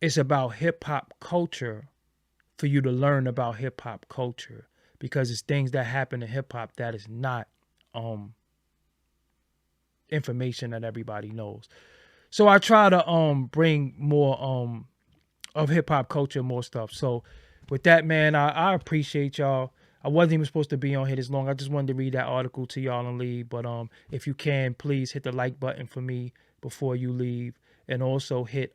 is about hip hop culture for you to learn about hip hop culture, because it's things that happen in hip hop that is not information that everybody knows. So I try to bring more of hip hop culture, more stuff. So with that, man, I appreciate y'all. I wasn't even supposed to be on here this long. I just wanted to read that article to y'all and leave. But if you can, please hit the like button for me before you leave, and also hit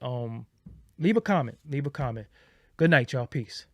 leave a comment. Leave a comment. Good night, y'all. Peace.